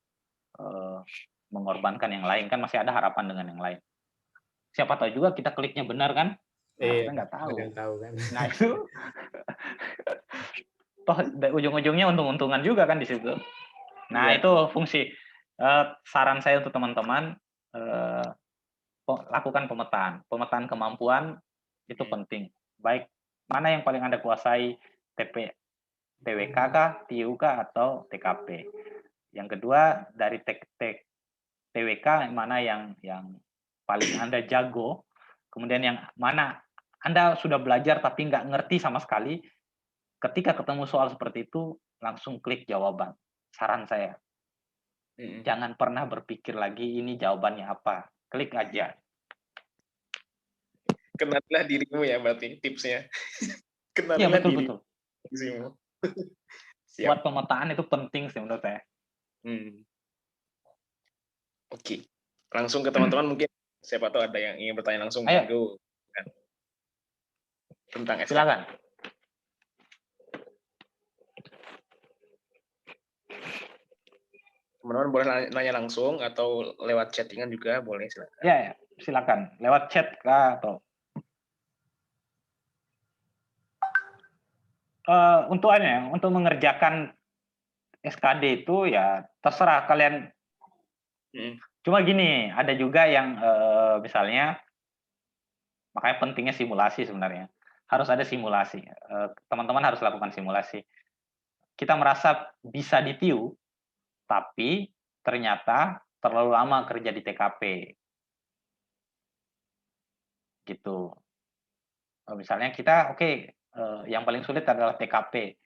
mengorbankan yang lain, kan masih ada harapan dengan yang lain. Siapa tahu juga kita kliknya benar kan? Nah, kita nggak tahu. Kan. Nah itu toh ujung-ujungnya untung-untungan juga kan di situ. Nah itu fungsi. Saran saya untuk teman-teman, lakukan pemetaan kemampuan itu penting. Baik mana yang paling Anda kuasai, TWK kah, TIU kah, atau TKP. Yang kedua dari TWK mana yang paling Anda jago, kemudian yang mana Anda sudah belajar tapi nggak ngerti sama sekali. Ketika ketemu soal seperti itu, langsung klik jawaban. Saran saya, jangan pernah berpikir lagi ini jawabannya apa. Klik aja. Kenalilah dirimu ya berarti tipsnya. Iya, betul. Dirimu. Buat pemetaan itu penting sih menurut saya. Oke. Langsung ke teman-teman mungkin siapa tahu ada yang ingin bertanya langsung. Ayo. Tentang SK. Silakan. Teman-teman boleh nanya langsung atau lewat chattingan juga boleh, silakan. Ya, silakan. Lewat chat kah atau untuk mengerjakan SKD itu ya terserah kalian. Cuma gini, ada juga yang misalnya, makanya pentingnya simulasi sebenarnya. Harus ada simulasi. Teman-teman harus lakukan simulasi. Kita merasa bisa di TIU, tapi ternyata terlalu lama kerja di TKP. Gitu. Misalnya kita, yang paling sulit adalah TKP.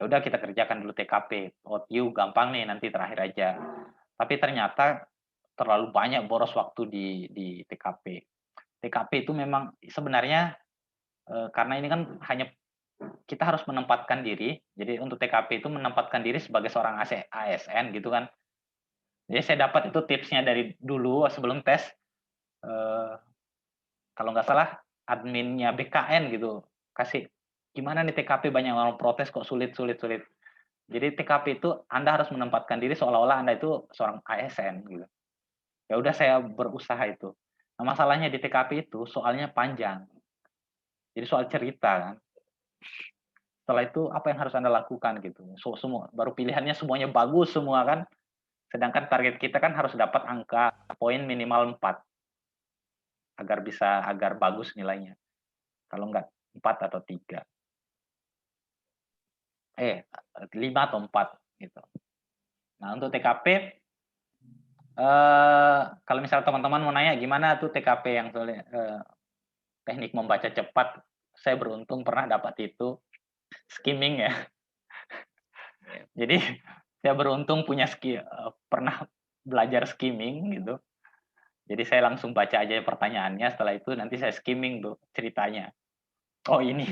Ya udah kita kerjakan dulu TKP. TIU gampang nih, nanti terakhir aja. Tapi ternyata terlalu banyak boros waktu di TKP. TKP itu memang sebenarnya karena ini kan hanya kita harus menempatkan diri. Jadi untuk TKP itu menempatkan diri sebagai seorang ASN gitu kan. Jadi saya dapat itu tipsnya dari dulu sebelum tes. Kalau nggak salah adminnya BKN gitu kasih gimana nih TKP, banyak orang protes kok sulit. Jadi TKP itu Anda harus menempatkan diri seolah-olah Anda itu seorang ASN gitu. Ya udah saya berusaha itu. Nah, masalahnya di TKP itu soalnya panjang. Jadi soal cerita kan. Setelah itu apa yang harus Anda lakukan gitu. Semua baru pilihannya semuanya bagus semua kan. Sedangkan target kita kan harus dapat angka poin minimal 4 agar bagus nilainya. Kalau enggak 4 atau 3. 5 atau 4 gitu. Nah, untuk TKP kalau misal teman-teman mau nanya gimana tuh TKP yang teknik membaca cepat, saya beruntung pernah dapat itu skimming ya. Jadi saya beruntung punya pernah belajar skimming gitu. Jadi saya langsung baca aja pertanyaannya, setelah itu nanti saya skimming tuh ceritanya. Oh ini.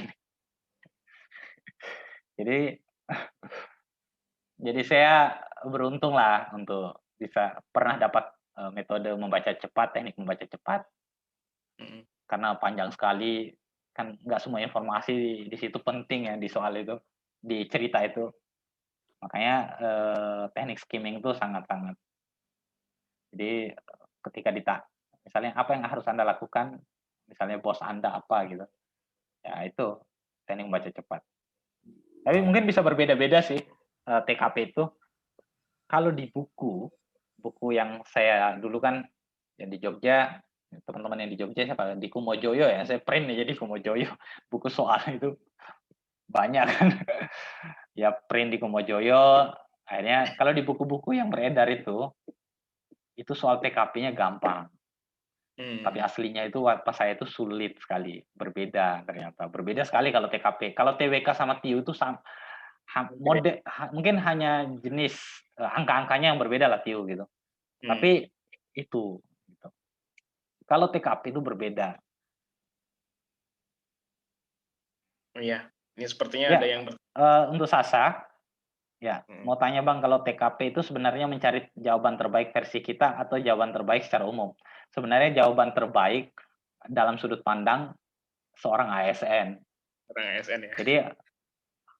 Jadi saya beruntung lah untuk bisa pernah dapat metode membaca cepat, teknik membaca cepat. Karena panjang sekali, kan nggak semua informasi di situ penting ya di soal itu, di cerita itu. Makanya teknik skimming itu sangat-sangat. Jadi ketika misalnya apa yang harus Anda lakukan, misalnya bos Anda apa gitu, ya itu teknik membaca cepat. Tapi mungkin bisa berbeda-beda sih TKP itu. Kalau di buku yang saya dulu kan yang di Jogja, teman-teman yang di Jogja siapa di Kumojoyo ya, saya print ya, jadi Kumojoyo buku soal itu banyak kan. Ya print di Kumojoyo, akhirnya kalau di buku-buku yang beredar itu soal TKP-nya gampang. Tapi aslinya itu pas saya itu sulit sekali, berbeda ternyata. Berbeda sekali kalau TKP. Kalau TWK sama TIU itu mungkin hanya jenis angka-angkanya yang berbeda lah TIU gitu. Tapi itu gitu. Kalau TKP itu berbeda. Iya, ini sepertinya Ya, ada yang untuk Sasa, ya mau tanya Bang, kalau TKP itu sebenarnya mencari jawaban terbaik versi kita atau jawaban terbaik secara umum? Sebenarnya jawaban terbaik dalam sudut pandang seorang ASN. orang ASN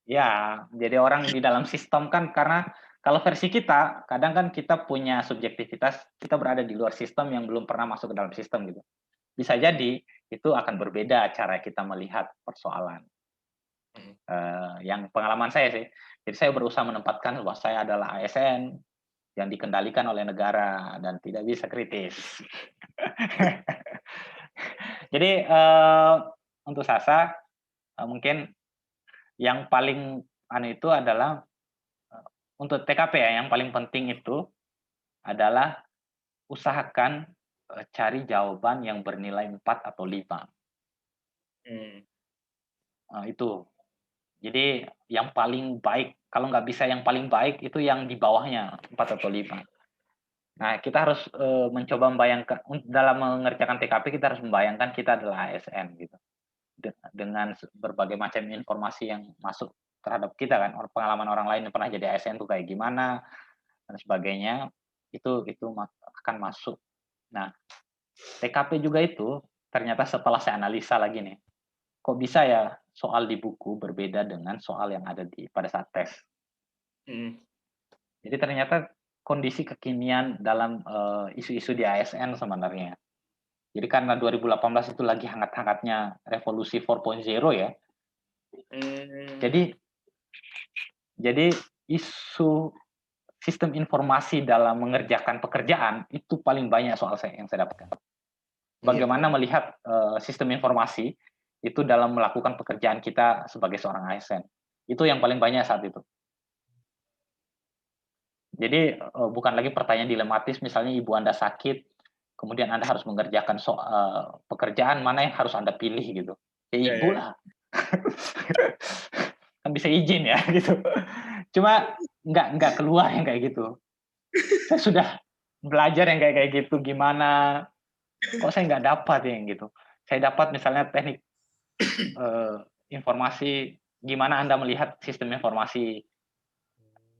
ya. Jadi orang di dalam sistem kan, karena kalau versi kita, kadang kan kita punya subjektivitas, kita berada di luar sistem yang belum pernah masuk ke dalam sistem gitu. Bisa jadi itu akan berbeda cara kita melihat persoalan. Yang pengalaman saya sih, jadi saya berusaha menempatkan bahwa saya adalah ASN yang dikendalikan oleh negara dan tidak bisa kritis. Jadi untuk Sasa mungkin yang paling itu adalah untuk TKP ya, yang paling penting itu adalah usahakan cari jawaban yang bernilai 4 atau 5. Itu. Jadi yang paling baik, kalau nggak bisa yang paling baik itu yang di bawahnya 4 atau 5. Nah, kita harus mencoba membayangkan dalam mengerjakan TKP, kita harus membayangkan kita adalah ASN gitu. Dengan berbagai macam informasi yang masuk terhadap kita kan, pengalaman orang lain yang pernah jadi ASN itu kayak gimana dan sebagainya, itu akan masuk. Nah, TKP juga itu ternyata setelah saya analisa lagi nih, kok bisa ya soal di buku berbeda dengan soal yang ada pada saat tes. Jadi ternyata kondisi kekinian dalam isu-isu di ASN sebenarnya. Jadi karena 2018 itu lagi hangat-hangatnya revolusi 4.0 ya. Jadi isu sistem informasi dalam mengerjakan pekerjaan itu paling banyak soal yang saya dapatkan. Bagaimana melihat sistem informasi itu dalam melakukan pekerjaan kita sebagai seorang ASN. Itu yang paling banyak saat itu. Jadi bukan lagi pertanyaan dilematis, misalnya ibu Anda sakit, kemudian Anda harus mengerjakan pekerjaan mana yang harus Anda pilih gitu. Ya ibu lah. Kan bisa izin ya gitu. Cuma nggak keluar yang kayak gitu. Saya sudah belajar yang kayak gitu, gimana, kok saya nggak dapat yang gitu. Saya dapat misalnya teknik informasi gimana Anda melihat sistem informasi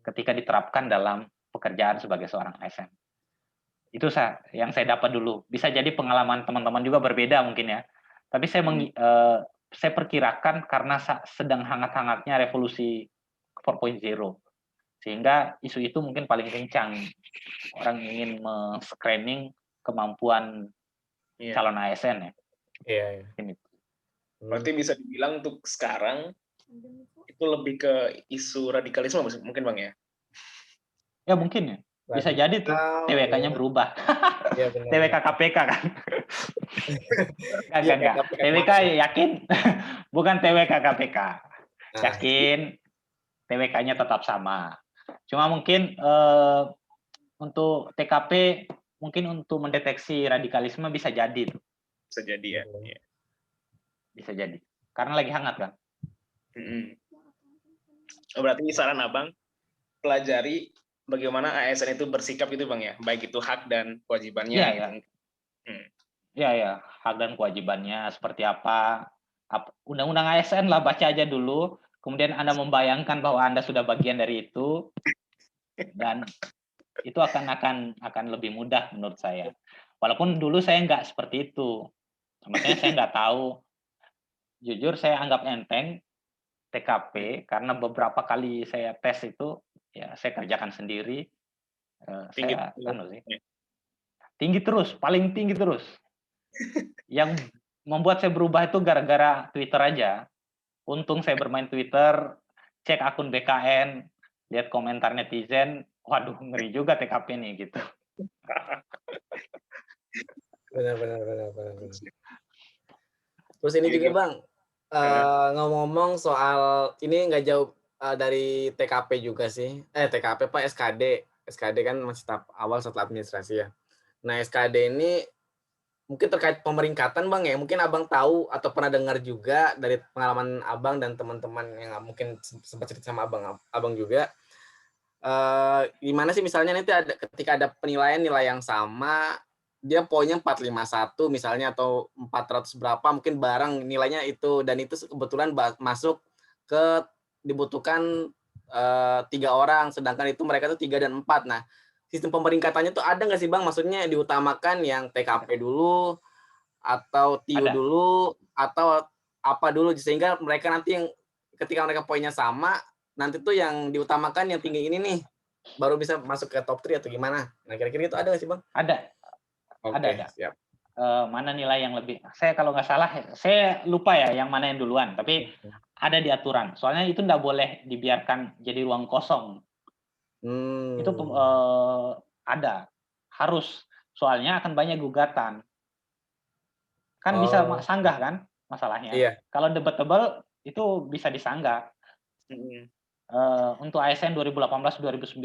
ketika diterapkan dalam pekerjaan sebagai seorang ASN? Itu yang saya dapat dulu. Bisa jadi pengalaman teman-teman juga berbeda mungkin ya. Tapi saya perkirakan karena sedang hangat-hangatnya revolusi 4.0, sehingga isu itu mungkin paling kencang. Orang ingin men-screening kemampuan calon ASN ya. Iya. Ini. Berarti bisa dibilang untuk sekarang itu lebih ke isu radikalisme mungkin Bang ya? Ya mungkin ya. Bisa jadi tuh TWK-nya berubah. Iya, benar. TWK KPK kan. Enggak. TWK yakin bukan TWK KPK. Yakin TWK-nya tetap sama. Cuma mungkin untuk TKP mungkin untuk mendeteksi radikalisme bisa jadi tuh. Bisa jadi ya. Bisa jadi. Karena lagi hangat kan. Berarti saran Abang pelajari bagaimana ASN itu bersikap itu Bang ya, baik itu hak dan kewajibannya. Ya, hak dan kewajibannya seperti apa. Undang-undang ASN lah, baca aja dulu. Kemudian Anda membayangkan bahwa Anda sudah bagian dari itu, dan itu akan lebih mudah menurut saya. Walaupun dulu saya nggak seperti itu. Maksudnya saya nggak tahu. Jujur saya anggap enteng TKP karena beberapa kali saya tes itu ya saya kerjakan sendiri. Tinggi terus, paling tinggi terus. Yang membuat saya berubah itu gara-gara Twitter aja. Untung saya bermain Twitter, cek akun BKN, lihat komentar netizen, waduh ngeri juga TKP nih gitu. Benar. Terus ini juga Bang, ngomong-ngomong soal ini nggak jauh dari TKP juga sih. TKP Pak, SKD kan masih tahap awal setelah administrasi ya. Nah SKD ini mungkin terkait pemeringkatan Bang ya, mungkin Abang tahu atau pernah dengar juga dari pengalaman Abang dan teman-teman yang mungkin sempat cerita sama Abang juga. Gimana sih misalnya nanti ketika ada penilaian nilai yang sama, dia poinnya 451 misalnya atau 400 berapa, mungkin barang nilainya itu, dan itu kebetulan masuk ke dibutuhkan 3 orang, sedangkan itu mereka tuh 3 dan 4. Nah, sistem pemeringkatannya tuh ada nggak sih Bang? Maksudnya diutamakan yang TKP dulu atau TIU dulu atau apa dulu, sehingga mereka nanti yang ketika mereka poinnya sama, nanti tuh yang diutamakan yang tinggi ini nih baru bisa masuk ke top 3 atau gimana? Nah, kira-kira itu ada nggak sih Bang? Ada. Ada. Siap. Mana nilai yang lebih? Saya kalau nggak salah, saya lupa ya yang mana yang duluan. Tapi ada di aturan. Soalnya itu nggak boleh dibiarkan jadi ruang kosong. Itu ada, harus. Soalnya akan banyak gugatan. Kan bisa sanggah kan masalahnya. Iya. Kalau debatable itu bisa disanggah. Untuk ASN 2018-2019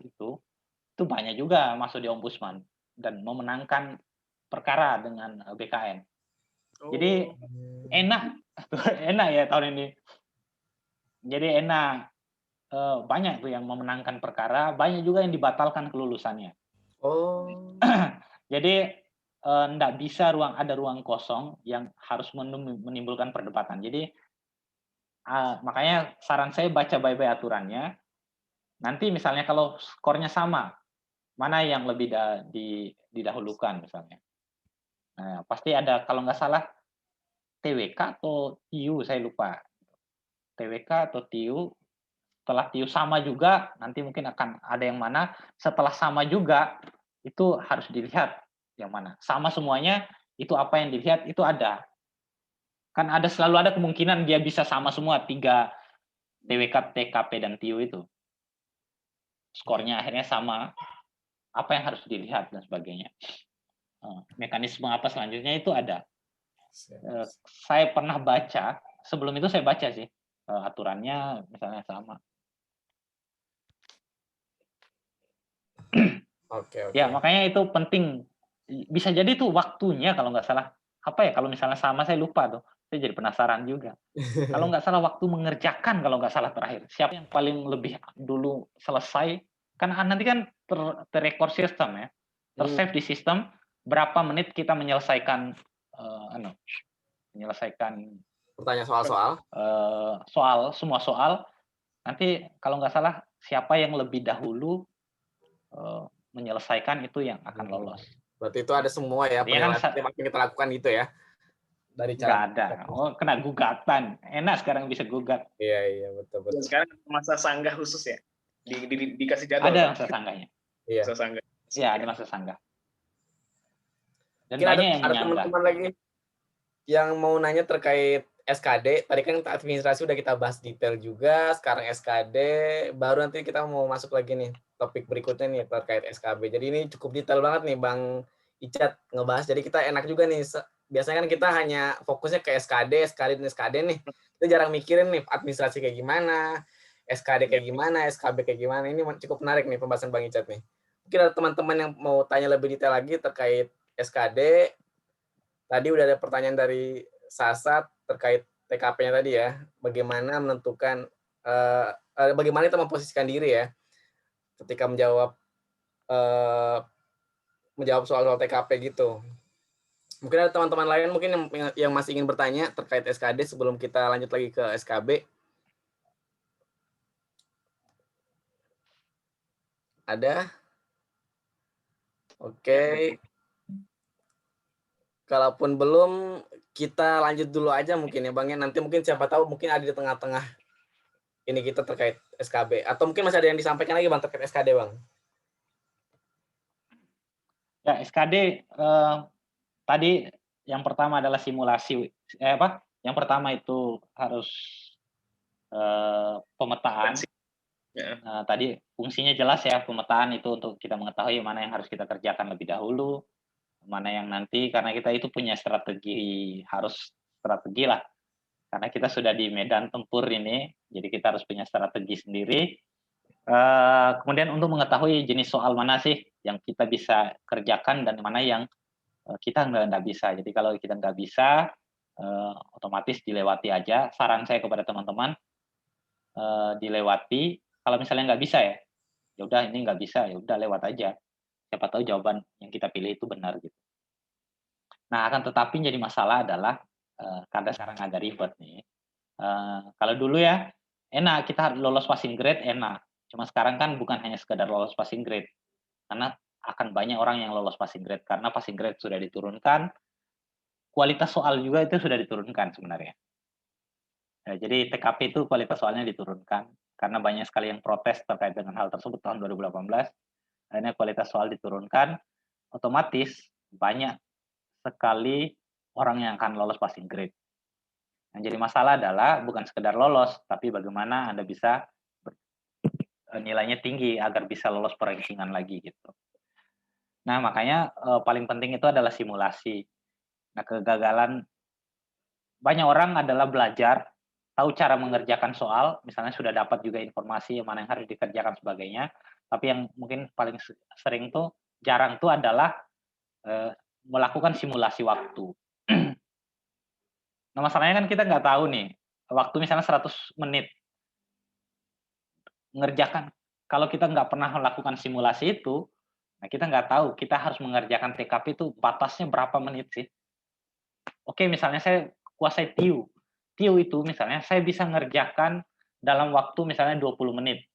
itu banyak juga masuk di ombudsman dan memenangkan perkara dengan BKN. Jadi enak ya tahun ini. Jadi enak, banyak tuh yang memenangkan perkara, banyak juga yang dibatalkan kelulusannya. Jadi enggak bisa ada ruang kosong yang harus menimbulkan perdebatan. Jadi makanya saran saya baca baik-baik aturannya. Nanti misalnya kalau skornya sama, mana yang lebih didahulukan misalnya. Nah, pasti ada, kalau nggak salah TWK atau TIU, saya lupa. TWK atau TIU, setelah TIU sama juga, nanti mungkin akan ada yang mana, setelah sama juga, itu harus dilihat yang mana. Sama semuanya, itu apa yang dilihat, itu ada. Kan selalu ada kemungkinan dia bisa sama semua, 3 TWK, TKP, dan TIU itu. Skornya akhirnya sama, apa yang harus dilihat, dan sebagainya. Mekanisme apa selanjutnya itu ada. Saya pernah baca, sebelum itu saya baca sih, aturannya misalnya sama. Oke. Ya, makanya itu penting. Bisa jadi tuh waktunya kalau nggak salah. Apa ya, kalau misalnya sama saya lupa tuh. Saya jadi penasaran juga. Kalau nggak salah waktu mengerjakan, kalau nggak salah terakhir. Siapa yang paling lebih dulu selesai? Kan nanti kan terrecord sistem ya. Tersave di sistem, berapa menit kita menyelesaikan bertanya soal-soal. Semua soal. Nanti kalau nggak salah siapa yang lebih dahulu menyelesaikan itu yang akan lolos. Berarti itu ada semua ya Artinya kan penilaian yang kita lakukan gitu ya. Dari nggak cara ada. Oh, kena gugatan. Enak sekarang bisa gugat. Iya betul. Dan sekarang masa sanggah khusus ya, dikasih jadwal. Ada masa sanggahnya. Iya. Masa sanggah. Iya, ada masa sanggah. Dan Mungkin banyak yang ada menyanggah. teman-teman lagi yang mau nanya terkait SKD. Tadi kan administrasi udah kita bahas detail juga. Sekarang SKD, baru nanti kita mau masuk lagi nih topik berikutnya nih terkait SKB. Jadi ini cukup detail banget nih Bang Icat ngebahas. Jadi kita enak juga nih. Biasanya kan kita hanya fokusnya ke SKD nih. Kita jarang mikirin nih administrasi kayak gimana, SKD kayak gimana, SKB kayak gimana. Ini cukup menarik nih pembahasan Bang Icat nih. Mungkin ada teman-teman yang mau tanya lebih detail lagi terkait SKD. Tadi udah ada pertanyaan dari Sasat terkait TKP-nya tadi ya. Bagaimana menentukan, bagaimana kita memposisikan diri ya ketika menjawab soal-soal TKP gitu. Mungkin ada teman-teman lain mungkin yang masih ingin bertanya terkait SKD sebelum kita lanjut lagi ke SKB. Ada? Oke. Kalaupun belum, kita lanjut dulu aja mungkin ya Bang ya. Nanti mungkin siapa tahu mungkin ada di tengah-tengah ini kita terkait SKB. Atau mungkin masih ada yang disampaikan lagi Bang terkait SKD Bang. Ya, SKD tadi yang pertama adalah simulasi. Yang pertama itu harus pemetaan. Tadi fungsinya jelas ya, pemetaan itu untuk kita mengetahui mana yang harus kita kerjakan lebih dahulu, mana yang nanti, karena kita itu punya strategi, harus strategi lah. Karena kita sudah di medan tempur ini, jadi kita harus punya strategi sendiri. Kemudian untuk mengetahui jenis soal mana sih yang kita bisa kerjakan dan mana yang kita nggak bisa. Jadi kalau kita nggak bisa, otomatis dilewati aja. Saran saya kepada teman-teman, dilewati. Kalau misalnya nggak bisa ya udah ini nggak bisa, ya udah lewat aja. Siapa tahu jawaban yang kita pilih itu benar gitu. Nah, akan tetapi jadi masalah adalah karena sekarang agak ribet nih. Kalau dulu ya enak, kita lolos passing grade enak. Cuma sekarang kan bukan hanya sekedar lolos passing grade, karena akan banyak orang yang lolos passing grade karena passing grade sudah diturunkan, kualitas soal juga itu sudah diturunkan sebenarnya. Jadi TKP itu kualitas soalnya diturunkan karena banyak sekali yang protes terkait dengan hal tersebut tahun 2018. Akhirnya kualitas soal diturunkan, otomatis banyak sekali orang yang akan lolos passing grade. Yang jadi masalah adalah bukan sekedar lolos, tapi bagaimana Anda bisa nilainya tinggi agar bisa lolos perankingan lagi gitu. Nah, makanya paling penting itu adalah simulasi. Nah, kegagalan banyak orang adalah belajar, tahu cara mengerjakan soal, misalnya sudah dapat juga informasi mana yang harus dikerjakan sebagainya, tapi yang mungkin paling sering tuh jarang tuh adalah melakukan simulasi waktu. Nah, masalahnya kan kita nggak tahu nih, waktu misalnya 100 menit, mengerjakan. Kalau kita nggak pernah melakukan simulasi itu, nah kita nggak tahu kita harus mengerjakan TKP itu batasnya berapa menit sih. Oke, misalnya saya kuasai TIU. TIU itu misalnya saya bisa ngerjakan dalam waktu misalnya 20 menit.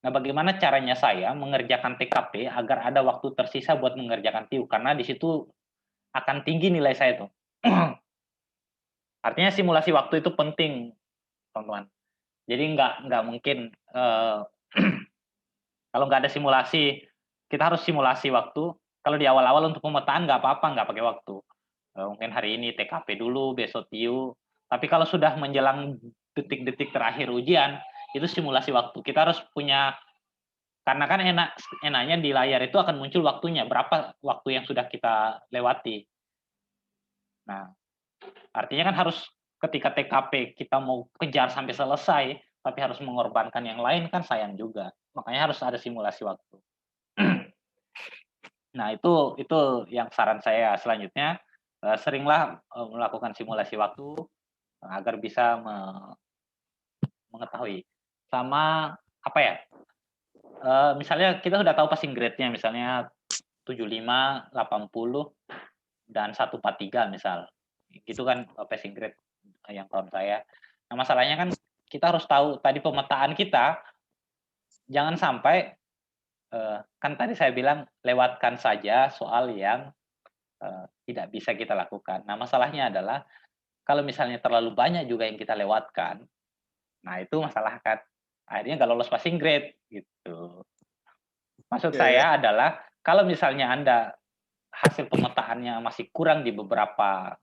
Nah, bagaimana caranya saya mengerjakan TKP agar ada waktu tersisa buat mengerjakan TIU? Karena di situ akan tinggi nilai saya tuh. Artinya simulasi waktu itu penting, teman-teman. Jadi nggak mungkin kalau nggak ada simulasi, kita harus simulasi waktu. Kalau di awal-awal untuk pemetaan nggak apa-apa, nggak pakai waktu. Mungkin hari ini TKP dulu, besok TIU. Tapi kalau sudah menjelang detik-detik terakhir ujian, itu simulasi waktu. Kita harus punya, karena kan enaknya di layar itu akan muncul waktunya, berapa waktu yang sudah kita lewati. Nah, artinya kan harus ketika TKP kita mau kejar sampai selesai, tapi harus mengorbankan yang lain kan sayang juga. Makanya harus ada simulasi waktu. Nah, itu yang saran saya selanjutnya, seringlah melakukan simulasi waktu agar bisa mengetahui. Sama apa ya? Misalnya kita sudah tahu passing grade-nya misalnya 75, 80 dan 143 misal. Gitu kan passing grade. yang tahun saya. Nah, masalahnya kan kita harus tahu tadi pemetaan kita, jangan sampai kan tadi saya bilang lewatkan saja soal yang tidak bisa kita lakukan. Nah, masalahnya adalah kalau misalnya terlalu banyak juga yang kita lewatkan, nah itu masalah kan. Akhirnya nggak lolos passing grade gitu. Maksud saya adalah kalau misalnya Anda hasil pemetaannya masih kurang di beberapa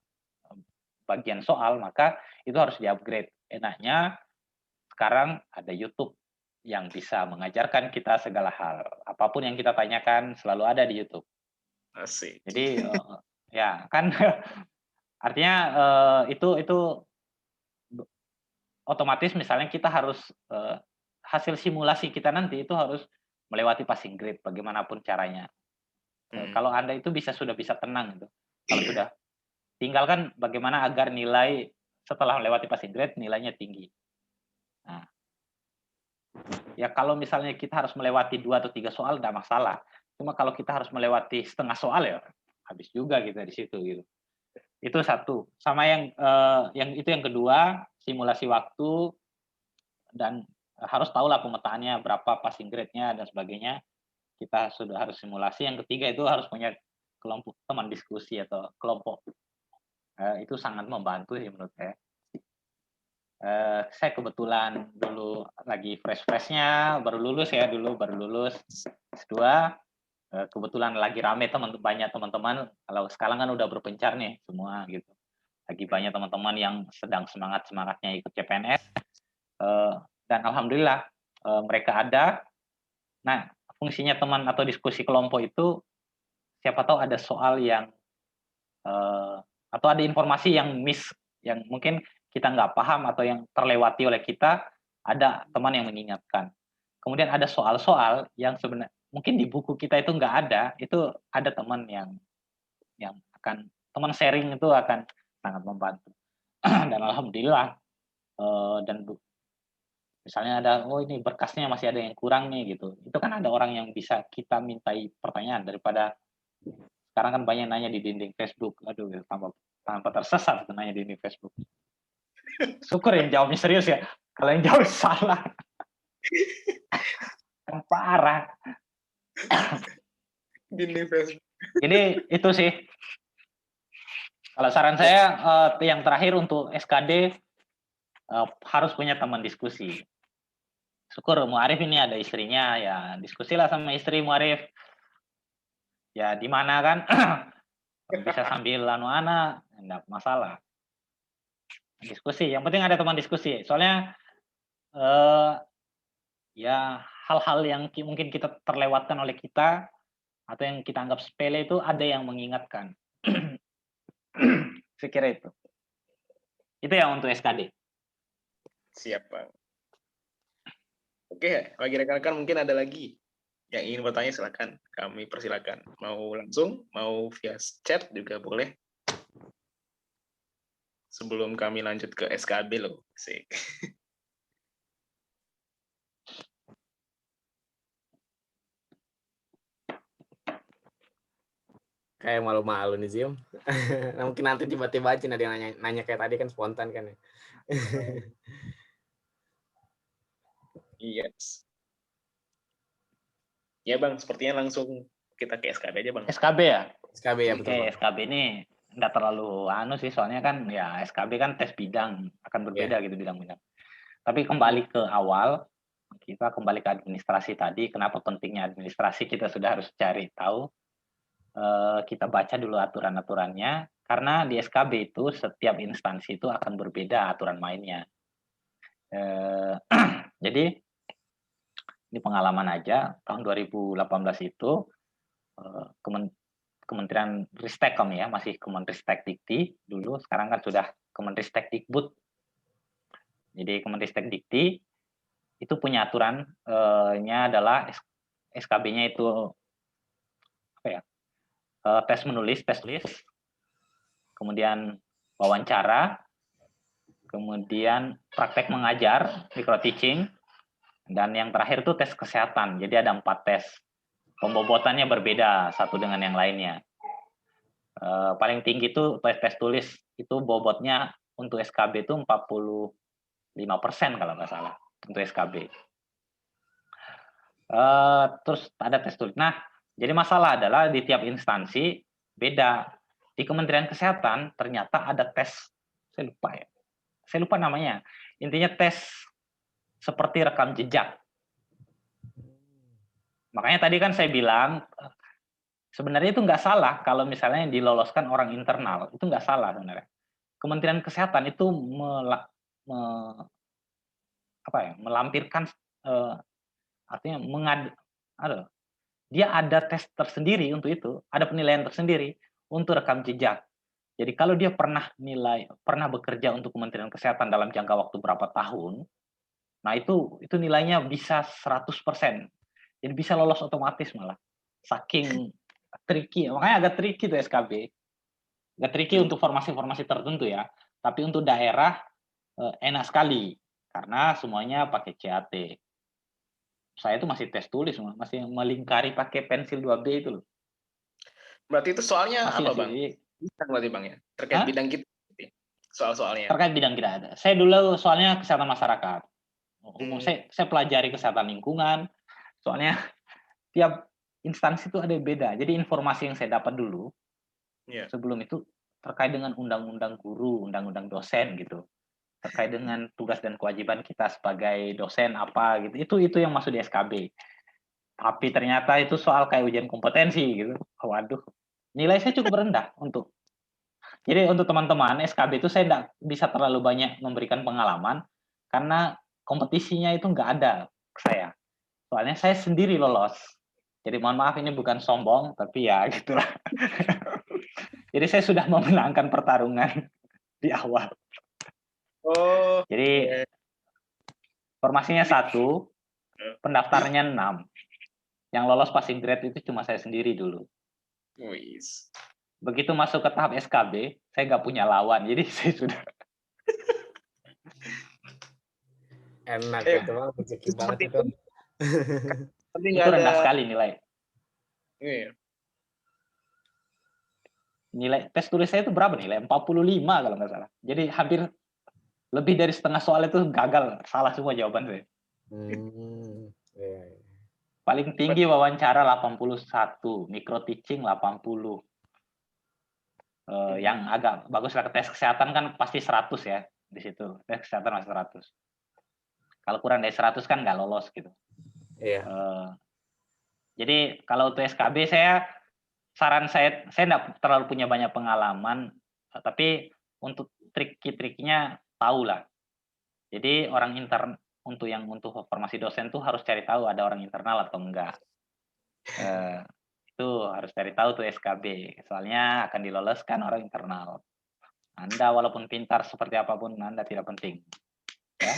bagian soal, maka itu harus di-upgrade. Enaknya sekarang ada YouTube yang bisa mengajarkan kita segala hal. Apapun yang kita tanyakan selalu ada di YouTube. Asik. Jadi ya kan artinya itu otomatis misalnya kita harus hasil simulasi kita nanti itu harus melewati passing grade bagaimanapun caranya. Kalau Anda itu sudah bisa tenang gitu. Kalau sudah tinggalkan bagaimana agar nilai setelah melewati passing grade nilainya tinggi. Nah, ya kalau misalnya kita harus melewati 2 atau 3 soal tidak masalah. Cuma kalau kita harus melewati setengah soal ya habis juga kita di situ gitu. Itu satu. Sama yang kedua, simulasi waktu dan harus tahulah pemetaannya berapa passing grade-nya dan sebagainya. Kita sudah harus simulasi. Yang ketiga itu harus punya kelompok teman diskusi atau kelompok. Itu sangat membantu sih menurut saya. Saya kebetulan dulu lagi fresh-freshnya, baru lulus S2. Kebetulan lagi rame banyak teman-teman. Kalau sekarang kan udah berpencar nih semua gitu. Lagi banyak teman-teman yang sedang semangatnya ikut CPNS. Dan alhamdulillah mereka ada. Nah, fungsinya teman atau diskusi kelompok itu siapa tahu ada soal yang atau ada informasi yang yang mungkin kita nggak paham atau yang terlewati oleh kita, ada teman yang mengingatkan. Kemudian ada soal-soal yang sebenarnya mungkin di buku kita itu nggak ada, itu ada teman yang teman sharing itu akan sangat membantu. Dan alhamdulillah dan misalnya ada ini berkasnya masih ada yang kurang nih gitu. Itu kan ada orang yang bisa kita mintai pertanyaan daripada sekarang kan banyak nanya di dinding Facebook. Aduh, tanpa tersesat itu nanya di dinding Facebook. Syukur yang jawabnya serius ya. Kalau yang jawab salah. Kan parah. Dinding Facebook. Jadi itu sih. Kalau saran saya yang terakhir untuk SKD harus punya teman diskusi. Syukur Muarif ini ada istrinya, ya diskusilah sama istri Muarif. Ya di mana kan bisa sambil anak, enggak masalah. Diskusi, yang penting ada teman diskusi. Soalnya ya hal-hal yang mungkin kita terlewatkan oleh kita atau yang kita anggap sepele itu ada yang mengingatkan. Saya kira itu. Itu ya untuk SKD. Siap, Bang. Oke, bagi rekan-rekan mungkin ada lagi yang ingin bertanya, silakan. Kami persilakan. Mau langsung, mau via chat juga boleh. Sebelum kami lanjut ke SKB loh. Sik. Kayak malu-malu nih Zim. Mungkin nanti tiba-tiba aja ada yang nanya kayak tadi kan spontan kan ya. Yes. Ya Bang, sepertinya langsung kita ke SKB aja Bang. SKB ya? SKB ya betul. Oke, SKB ini enggak terlalu sih, soalnya kan ya SKB kan tes bidang, akan berbeda gitu bidang-bidang. Tapi kembali ke awal, kita kembali ke administrasi tadi, kenapa pentingnya administrasi kita sudah harus cari tahu. Kita baca dulu aturan-aturannya, karena di SKB itu setiap instansi itu akan berbeda aturan mainnya. Jadi ini pengalaman aja, tahun 2018 itu Kementerian Ristekkom ya, masih Kemenristek Dikti dulu, sekarang kan sudah Kemenristek Dikbud. Jadi Kemenristek Dikti itu punya aturannya adalah SKB-nya itu apa ya? Tes menulis, kemudian wawancara, kemudian praktek mengajar, micro teaching, dan yang terakhir itu tes kesehatan. Jadi ada 4 tes. Pembobotannya berbeda satu dengan yang lainnya. Paling tinggi itu tes tulis itu bobotnya untuk SKB itu 45% kalau nggak salah untuk SKB. Terus ada tes tulis. Nah, jadi masalah adalah di tiap instansi beda. Di Kementerian Kesehatan ternyata ada tes, saya lupa namanya. Intinya tes seperti rekam jejak. Makanya tadi kan saya bilang sebenarnya itu nggak salah kalau misalnya yang diloloskan orang internal, itu nggak salah sebenarnya. Kementerian Kesehatan itu melampirkan artinya dia ada tes tersendiri untuk itu, ada penilaian tersendiri untuk rekam jejak. Jadi kalau dia pernah bekerja untuk Kementerian Kesehatan dalam jangka waktu berapa tahun, nah itu nilainya bisa 100%. Jadi bisa lolos otomatis malah. Saking tricky, makanya agak tricky tuh SKB. Agak tricky untuk formasi-formasi tertentu ya. Tapi untuk daerah enak sekali karena semuanya pakai CAT. Saya itu masih tes tulis, masih melingkari pakai pensil 2B itu loh. Berarti itu soalnya Masih apa, Bang? Berarti Bang ya, terkait bidang kita. Soal-soalnya. Terkait bidang kita ada. Saya dulu soalnya kesehatan masyarakat. Saya pelajari kesehatan lingkungan. Soalnya tiap instansi itu ada yang beda. Jadi informasi yang saya dapat dulu sebelum itu terkait dengan undang-undang guru, undang-undang dosen gitu. Terkait dengan tugas dan kewajiban kita sebagai dosen apa gitu. Itu yang masuk di SKB. Tapi ternyata itu soal kayak ujian kompetensi gitu. Waduh. Nilai saya cukup rendah untuk. Jadi untuk teman-teman SKB itu saya tidak bisa terlalu banyak memberikan pengalaman karena kompetisinya itu nggak ada ke saya. Soalnya saya sendiri lolos. Jadi mohon maaf ini bukan sombong tapi ya gitulah. Jadi saya sudah memenangkan pertarungan di awal. Oh. Jadi formasinya 1, pendaftarnya 6. Yang lolos passing grade itu cuma saya sendiri dulu. Begitu masuk ke tahap SKB, saya nggak punya lawan, jadi saya sudah. Enak itu Bang, rezeki banget itu. Itu rendah sekali nilai. Iya. Nilai tes tulis saya itu berapa nilai? 45 kalau nggak salah. Jadi hampir lebih dari setengah soal itu gagal, salah semua jawaban saya. Paling tinggi wawancara 81, micro teaching 80. Yang agak bagus lah tes kesehatan kan pasti 100 ya di situ. Tes kesehatan masih 100. Kalau kurang dari 100 kan nggak lolos gitu. Iya. Jadi kalau untuk SKB saran saya nggak terlalu punya banyak pengalaman, tapi untuk trik-triknya tahu lah. Jadi orang intern untuk formasi dosen tuh harus cari tahu ada orang internal atau enggak. Itu harus cari tahu tuh SKB. Soalnya akan diloloskan orang internal. Anda walaupun pintar seperti apapun Anda tidak penting. Ya.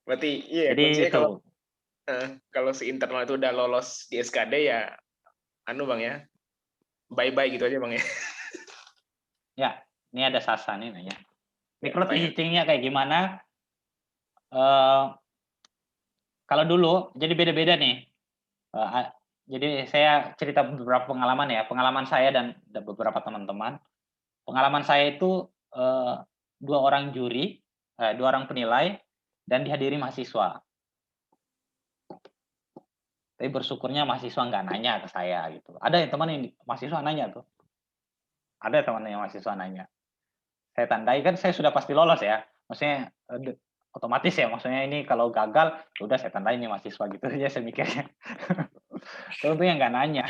Berarti iya. Jadi itu. Kalau si internal itu udah lolos di SKD ya, Bang ya, bye-bye gitu aja Bang ya. Ya, ini ada Sasa nih nanya. Micro teaching-nya kayak gimana? Kalau dulu, jadi beda-beda nih. Jadi saya cerita beberapa pengalaman ya. Pengalaman saya dan beberapa teman-teman. Pengalaman saya itu 2 orang juri, 2 orang penilai, dan dihadiri mahasiswa. Tapi bersyukurnya mahasiswa nggak nanya ke saya gitu. Ada yang teman yang mahasiswa nanya tuh. Ada teman yang mahasiswa nanya. Saya tandai kan saya sudah pasti lolos ya. Maksudnya otomatis ya. Maksudnya ini kalau gagal, udah saya tandai ini mahasiswa gitu aja saya mikirnya. Tentunya nggak nanya.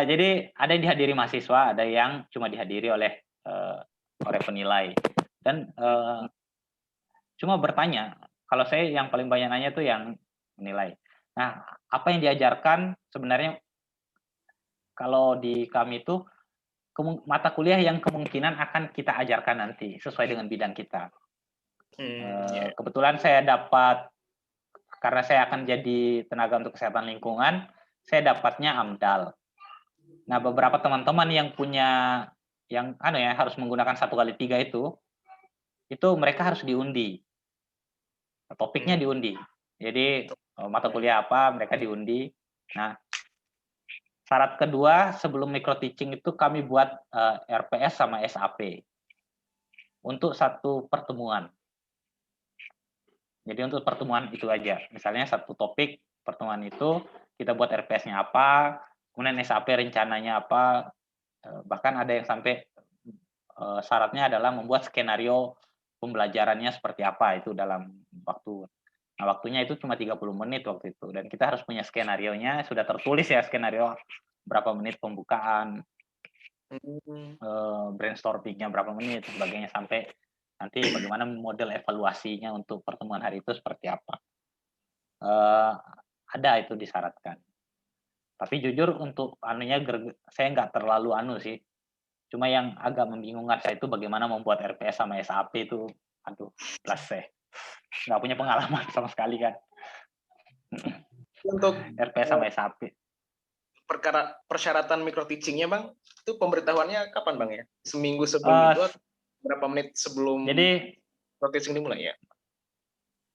Jadi ada yang dihadiri mahasiswa, ada yang cuma dihadiri oleh penilai. Dan cuma bertanya. Kalau saya yang paling banyak nanya tuh yang menilai. Nah, apa yang diajarkan sebenarnya kalau di kami itu mata kuliah yang kemungkinan akan kita ajarkan nanti sesuai dengan bidang kita. Kebetulan saya dapat, karena saya akan jadi tenaga untuk kesehatan lingkungan, saya dapatnya AMDAL. Nah, beberapa teman-teman yang punya yang harus menggunakan 1x3 itu mereka harus diundi. Topiknya diundi. Jadi mata kuliah apa mereka diundi. Nah, Syarat kedua, sebelum micro teaching itu kami buat RPS sama SAP untuk satu pertemuan. Jadi untuk pertemuan itu aja. Misalnya satu topik pertemuan itu kita buat RPS-nya apa, kemudian SAP rencananya apa, bahkan ada yang sampai syaratnya adalah membuat skenario pembelajarannya seperti apa itu dalam waktu. Nah, waktunya itu cuma 30 menit waktu itu. Dan kita harus punya skenarionya, sudah tertulis ya skenario berapa menit pembukaan, brainstorming-nya berapa menit, sebagainya, sampai nanti bagaimana model evaluasinya untuk pertemuan hari itu seperti apa. Ada itu disyaratkan. Tapi jujur untuk anunya saya nggak terlalu sih. Cuma yang agak membingungkan saya itu bagaimana membuat RPS sama SAP itu, aduh, plus saya nggak punya pengalaman sama sekali kan. Untuk RPS sama SAP. perkara persyaratan micro teaching-nya Bang, itu pemberitahuannya kapan Bang ya? Seminggu sebelum itu atau berapa menit sebelum Jadi micro teaching dimulai ya?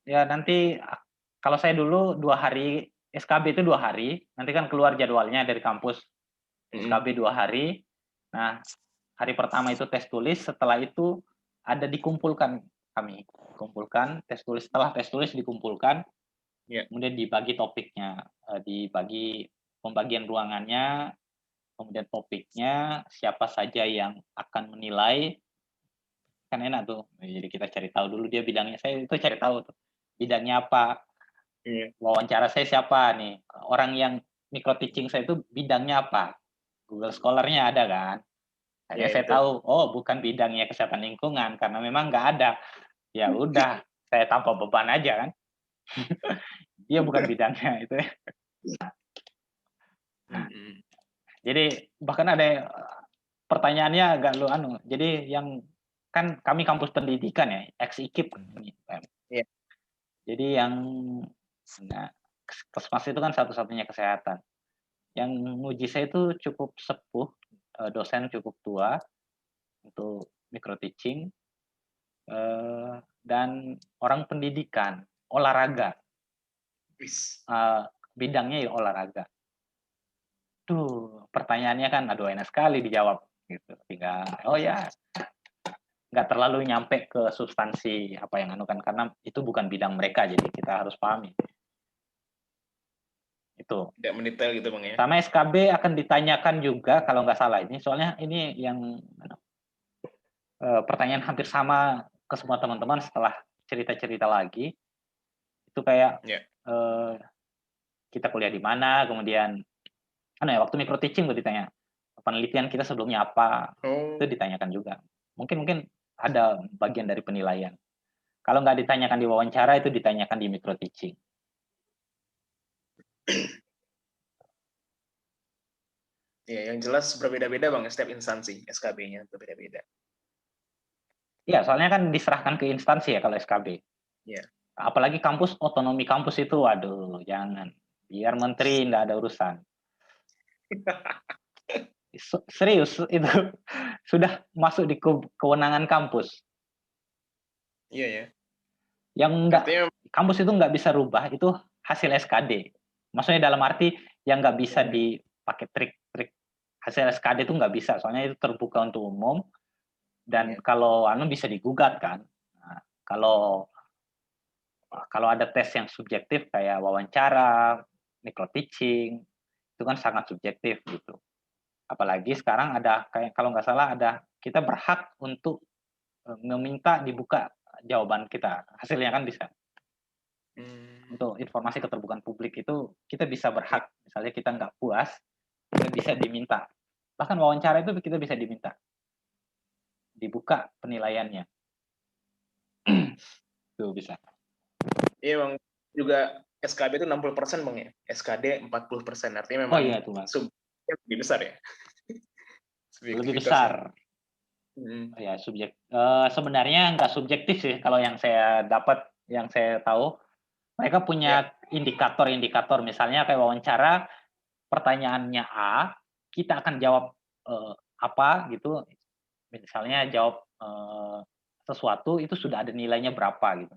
ya nanti kalau saya dulu 2 hari, SKB itu 2 hari, nanti kan keluar jadwalnya dari kampus. SKB 2 hari. Nah, hari pertama itu tes tulis, setelah itu ada dikumpulkan kami. Kumpulkan tes tulis, setelah tes tulis dikumpulkan, kemudian dibagi topiknya, dibagi pembagian ruangannya, kemudian topiknya, siapa saja yang akan menilai, kan enak tuh. Jadi kita cari tahu dulu dia bidangnya, saya itu cari tahu tuh bidangnya apa, wawancara saya siapa nih, orang yang micro teaching saya itu bidangnya apa, Google Scholar-nya ada kan. Akhirnya saya tahu, oh bukan bidangnya kesehatan lingkungan, karena memang nggak ada. Ya udah, saya tanpa beban aja kan. Dia bukan bidangnya itu. Jadi bahkan ada pertanyaannya agak jadi yang kan kami kampus pendidikan ya, ex-IKIP. Jadi yang Kesmas itu kan satu-satunya kesehatan. Yang nguji saya itu cukup sepuh, dosen cukup tua untuk micro teaching, dan orang pendidikan, olahraga. Bidangnya ya olahraga. Tuh, pertanyaannya kan aduh enak sekali dijawab gitu. Tinggal oh ya, nggak terlalu nyampe ke substansi apa yang kan, karena itu bukan bidang mereka, jadi kita harus pahami. Itu. Tidak mendetail gitu Bang ya. Sama SKB akan ditanyakan juga kalau nggak salah ini. Soalnya ini yang pertanyaan hampir sama ke semua teman-teman setelah cerita-cerita lagi. Itu kayak kita kuliah di mana, kemudian waktu micro teaching gue ditanya penelitian kita sebelumnya apa, itu ditanyakan juga. Mungkin ada bagian dari penilaian. Kalau nggak ditanyakan di wawancara, itu ditanyakan di micro teaching. Ya, yang jelas berbeda-beda Bang, setiap instansi SKB-nya berbeda-beda. Iya, soalnya kan diserahkan ke instansi ya kalau SKB. Iya. Apalagi kampus, otonomi kampus itu, waduh, jangan. Biar menteri nggak ada urusan. Serius, itu sudah masuk di kewenangan kampus. Iya ya. Yang kampus itu nggak bisa rubah, itu hasil SKD. Maksudnya dalam arti yang nggak bisa dipakai trik-trik. Hasil SKD itu nggak bisa, soalnya itu terbuka untuk umum. Dan kalau bisa digugat kan. Nah, kalau ada tes yang subjektif kayak wawancara, micro teaching, itu kan sangat subjektif gitu. Apalagi sekarang ada kayak kalau nggak salah ada kita berhak untuk meminta dibuka jawaban kita, hasilnya kan bisa. Untuk informasi keterbukaan publik itu kita bisa berhak, misalnya kita nggak puas, kita bisa diminta. Bahkan wawancara itu kita bisa diminta dibuka penilaiannya. Tuh bisa. Iya Bang, juga SKB itu 60% Bang ya. SKD 40%, artinya memang iya, tuh, lebih besar ya. Lebih besar. Ya, sebenarnya nggak subjektif sih kalau yang saya dapat, yang saya tahu. Mereka punya indikator-indikator, misalnya kayak wawancara, pertanyaannya A, kita akan jawab apa gitu. Misalnya jawab sesuatu itu sudah ada nilainya berapa gitu.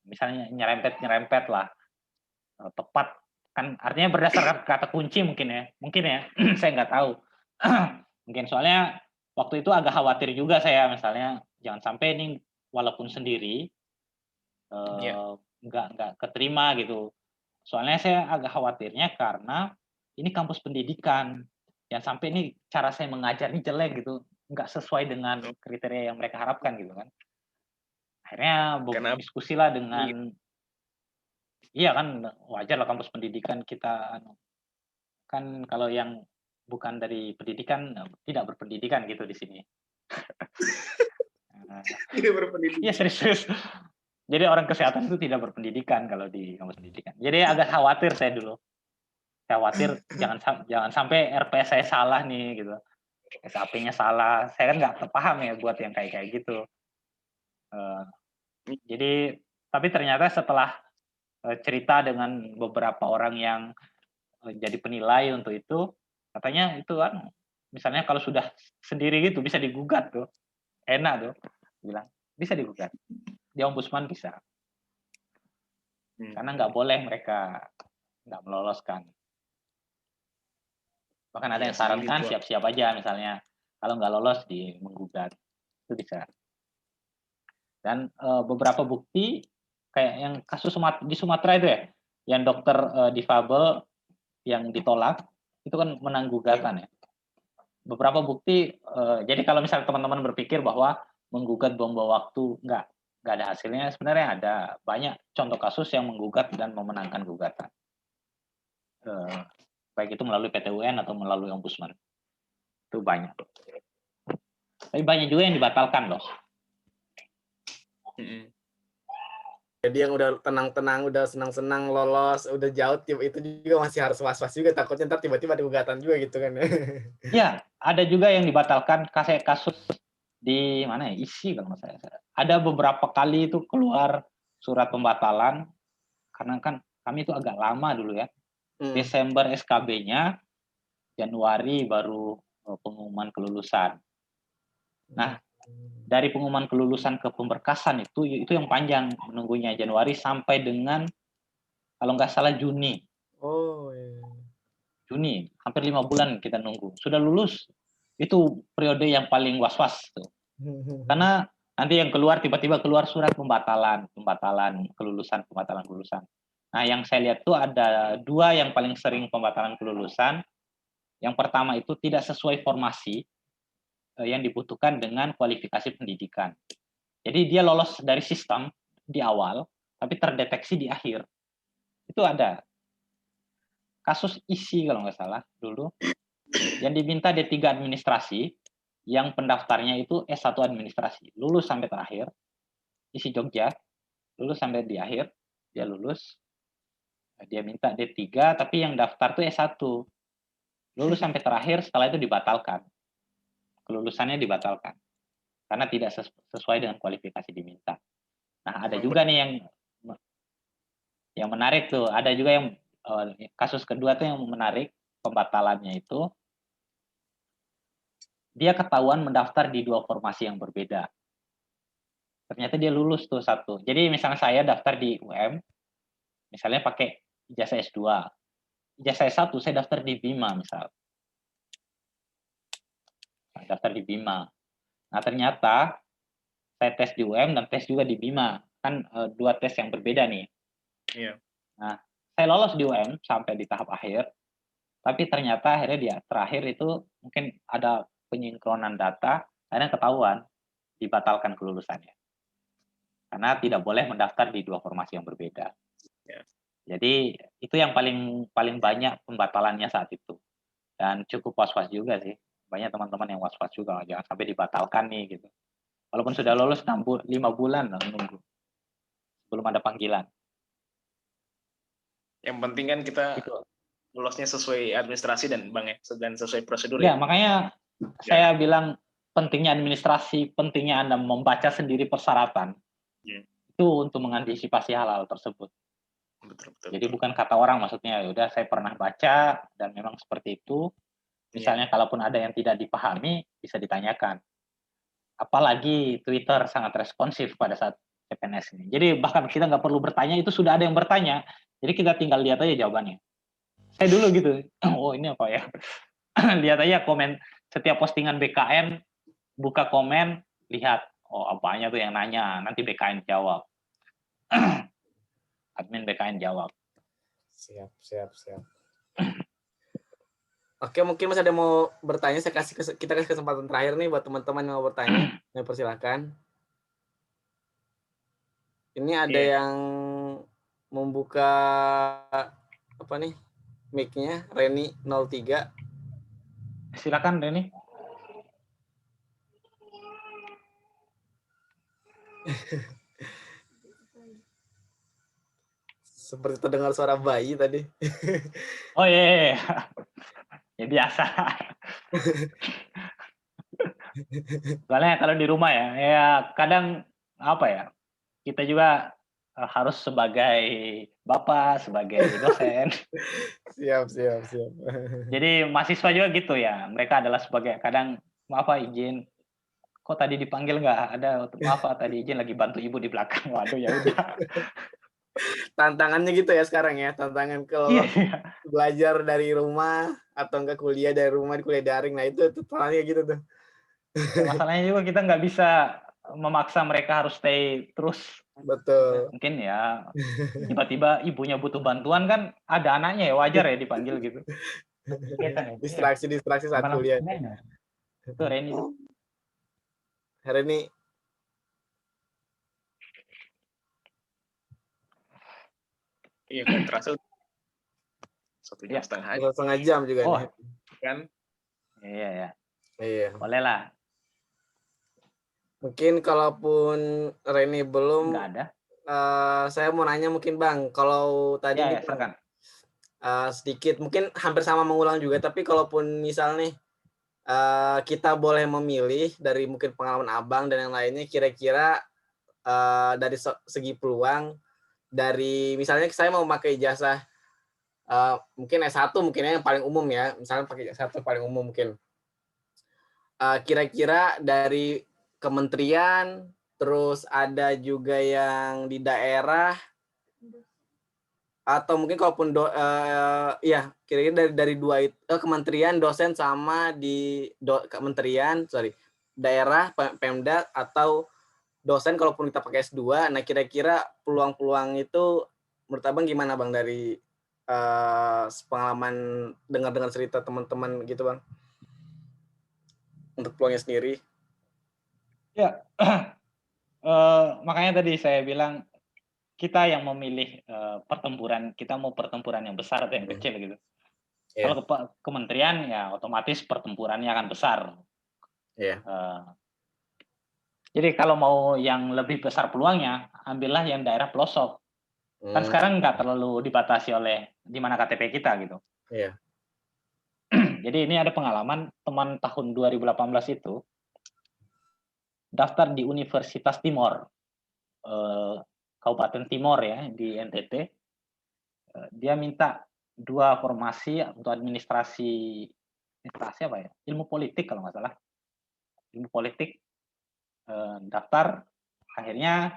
Misalnya nyerempet lah, tepat kan artinya berdasarkan kata kunci mungkin ya, saya nggak tahu. Mungkin soalnya waktu itu agak khawatir juga saya, misalnya jangan sampai ini walaupun sendiri Iya. nggak keterima gitu. Soalnya saya agak khawatirnya karena ini kampus pendidikan, yang sampai ini cara saya mengajar ini jelek gitu, nggak sesuai dengan kriteria yang mereka harapkan gitu kan. Akhirnya Karena diskusilah dengan, iya kan wajar lah kampus pendidikan kita, kan kalau yang bukan dari pendidikan tidak berpendidikan gitu di sini. Nah, tidak berpendidikan. iya serius. Jadi orang kesehatan itu tidak berpendidikan kalau di kampus pendidikan. Jadi agak khawatir saya dulu. Saya khawatir jangan sampai RPS saya salah nih gitu. SAP-nya salah. Saya kan nggak paham ya buat yang kayak gitu. Jadi tapi ternyata setelah cerita dengan beberapa orang yang jadi penilai untuk itu, katanya itu kan misalnya kalau sudah sendiri gitu bisa digugat tuh. Enak tuh. Bilang bisa digugat. Di ombudsman bisa. Karena nggak boleh mereka nggak meloloskan. Bahkan ada Iya yang sih, sarankan gitu. siap-siap aja misalnya kalau nggak lolos di menggugat itu bisa. Dan beberapa bukti kayak yang kasus di Sumatera itu ya, yang dokter difabel yang ditolak itu kan menang gugatan ya. Beberapa bukti, jadi kalau misalnya teman-teman berpikir bahwa menggugat buang-buang waktu, nggak ada hasilnya, sebenarnya ada banyak contoh kasus yang menggugat dan memenangkan gugatan. Baik itu melalui PT UN atau melalui ombudsman. Itu banyak. Tapi banyak juga yang dibatalkan loh. Jadi yang udah tenang-tenang, udah senang-senang lolos, udah jauh, itu juga masih harus was-was juga, takutnya ntar tiba-tiba ada gugatan juga gitu kan. Ya, ada juga yang dibatalkan, kasus di mana ya, isi kalau nggak salah. Ada beberapa kali itu keluar surat pembatalan, karena kan kami itu agak lama dulu ya. Desember SKB-nya, Januari baru pengumuman kelulusan. Nah, dari pengumuman kelulusan ke pemberkasan itu yang panjang menunggunya, Januari sampai dengan kalau nggak salah Juni. Oh iya. Juni, hampir 5 bulan kita nunggu. Sudah lulus, itu periode yang paling was-was tuh. Karena nanti yang keluar tiba-tiba keluar surat pembatalan kelulusan. Nah, yang saya lihat tuh ada 2 yang paling sering pembatalan kelulusan. Yang pertama itu tidak sesuai formasi yang dibutuhkan dengan kualifikasi pendidikan. Jadi dia lolos dari sistem di awal, tapi terdeteksi di akhir. Itu ada. Kasus isi kalau nggak salah dulu, yang diminta D3 administrasi, yang pendaftarnya itu S1 administrasi, lulus sampai terakhir, isi Jogja, lulus sampai di akhir, dia lulus, dia minta D3, tapi yang daftar tuh S1, lulus sampai terakhir, setelah itu dibatalkan, kelulusannya dibatalkan, karena tidak sesuai dengan kualifikasi diminta. Nah, ada juga nih yang menarik tuh, ada juga yang kasus kedua tuh yang menarik, pembatalannya itu, dia ketahuan mendaftar di 2 formasi yang berbeda. Ternyata dia lulus tuh satu. Jadi misalnya saya daftar di UM, misalnya pakai ijazah S2. Ijazah S1 saya daftar di Bima misal. Daftar di Bima. Nah, ternyata saya tes di UM dan tes juga di Bima. Kan 2 tes yang berbeda nih. Iya. Nah, saya lolos di UM sampai di tahap akhir. Tapi ternyata akhirnya dia terakhir itu mungkin ada penyinkronan data, akhirnya ketahuan dibatalkan kelulusannya. Karena tidak boleh mendaftar di 2 formasi yang berbeda. Ya. Jadi itu yang paling banyak pembatalannya saat itu. Dan cukup was-was juga sih. Banyak teman-teman yang was-was juga, jangan sampai dibatalkan nih gitu. Walaupun sudah lolos 5 bulan nunggu. Belum ada panggilan. Yang penting kan kita Gitu. lolosnya sesuai administrasi dan Bang ya, dan sesuai prosedur Ya, ya. makanya saya bilang pentingnya administrasi, pentingnya Anda membaca sendiri persyaratan. Itu untuk mengantisipasi hal-hal tersebut. Betul. Jadi bukan kata orang, maksudnya ya udah saya pernah baca dan memang seperti itu. Misalnya kalaupun ada yang tidak dipahami bisa ditanyakan. Apalagi Twitter sangat responsif pada saat CPNS ini. Jadi bahkan kita nggak perlu bertanya, itu sudah ada yang bertanya. Jadi kita tinggal lihat aja jawabannya. Saya dulu gitu, oh ini apa ya? Lihat aja komen setiap postingan BKN, buka komen, lihat, oh apanya tuh yang nanya, nanti BKN jawab. Admin BKN jawab. Siap. Oke, mungkin masih ada yang mau bertanya, kita kasih kesempatan terakhir nih buat teman-teman yang mau bertanya. Ya, persilakan. Ini ada yang membuka apa nih? Mic-nya Reni 03. Silakan Reni. Seperti terdengar suara bayi tadi. Oh iya. Ya biasa. Soalnya kalau di rumah ya kadang apa ya, kita juga harus sebagai bapak, sebagai dosen. Siap. Jadi mahasiswa juga gitu ya, mereka adalah sebagai kadang maaf Pak izin, kok tadi dipanggil nggak ada, maaf Pak tadi izin lagi bantu ibu di belakang. Waduh ya udah. Tantangannya gitu ya sekarang ya, tantangan kalau Iya. belajar dari rumah atau enggak kuliah dari rumah, kuliah daring. Nah itu tantangannya gitu tuh. Masalahnya juga kita nggak bisa memaksa mereka harus stay terus. Betul. Mungkin ya tiba-tiba ibunya butuh bantuan kan, ada anaknya ya wajar ya dipanggil gitu. Distraksi saat kuliah. Itu Reni. Hari ini Iya, kan terasa 1,5 jam. 1,5 jam juga nih. Kan? Iya. Iya. Boleh lah. Mungkin kalaupun Reni belum, Nggak ada. Saya mau nanya mungkin Bang, kalau tadi Ya, nih silakan. sedikit, mungkin hampir sama mengulang juga, tapi kalaupun misal nih kita boleh memilih dari mungkin pengalaman Abang dan yang lainnya, kira-kira dari segi peluang, dari misalnya saya mau pakai ijazah mungkin S1 mungkin yang paling umum ya, misalnya pakai S1 paling umum mungkin. Kira-kira dari kementerian, terus ada juga yang di daerah, atau mungkin kalaupun ya kira-kira dari dua itu, kementerian, dosen sama di kementerian, daerah, Pemda, atau dosen kalaupun kita pakai S2. Nah kira-kira peluang-peluang itu menurut Abang gimana Bang, dari pengalaman dengar cerita teman-teman gitu Bang, untuk peluangnya sendiri? Ya, makanya tadi saya bilang kita yang memilih pertempuran, kita mau pertempuran yang besar atau yang kecil gitu. Yeah. Kalau kementerian ya otomatis pertempurannya akan besar. Yeah. Jadi kalau mau yang lebih besar peluangnya, ambillah yang daerah pelosok. Kan sekarang nggak terlalu dibatasi oleh di mana KTP kita gitu. Yeah. Jadi ini ada pengalaman teman tahun 2018 itu daftar di Universitas Timor, Kabupaten Timor ya di NTT. Dia minta 2 formasi untuk administrasi apa ya? Ilmu politik kalau nggak salah. Ilmu politik, daftar, akhirnya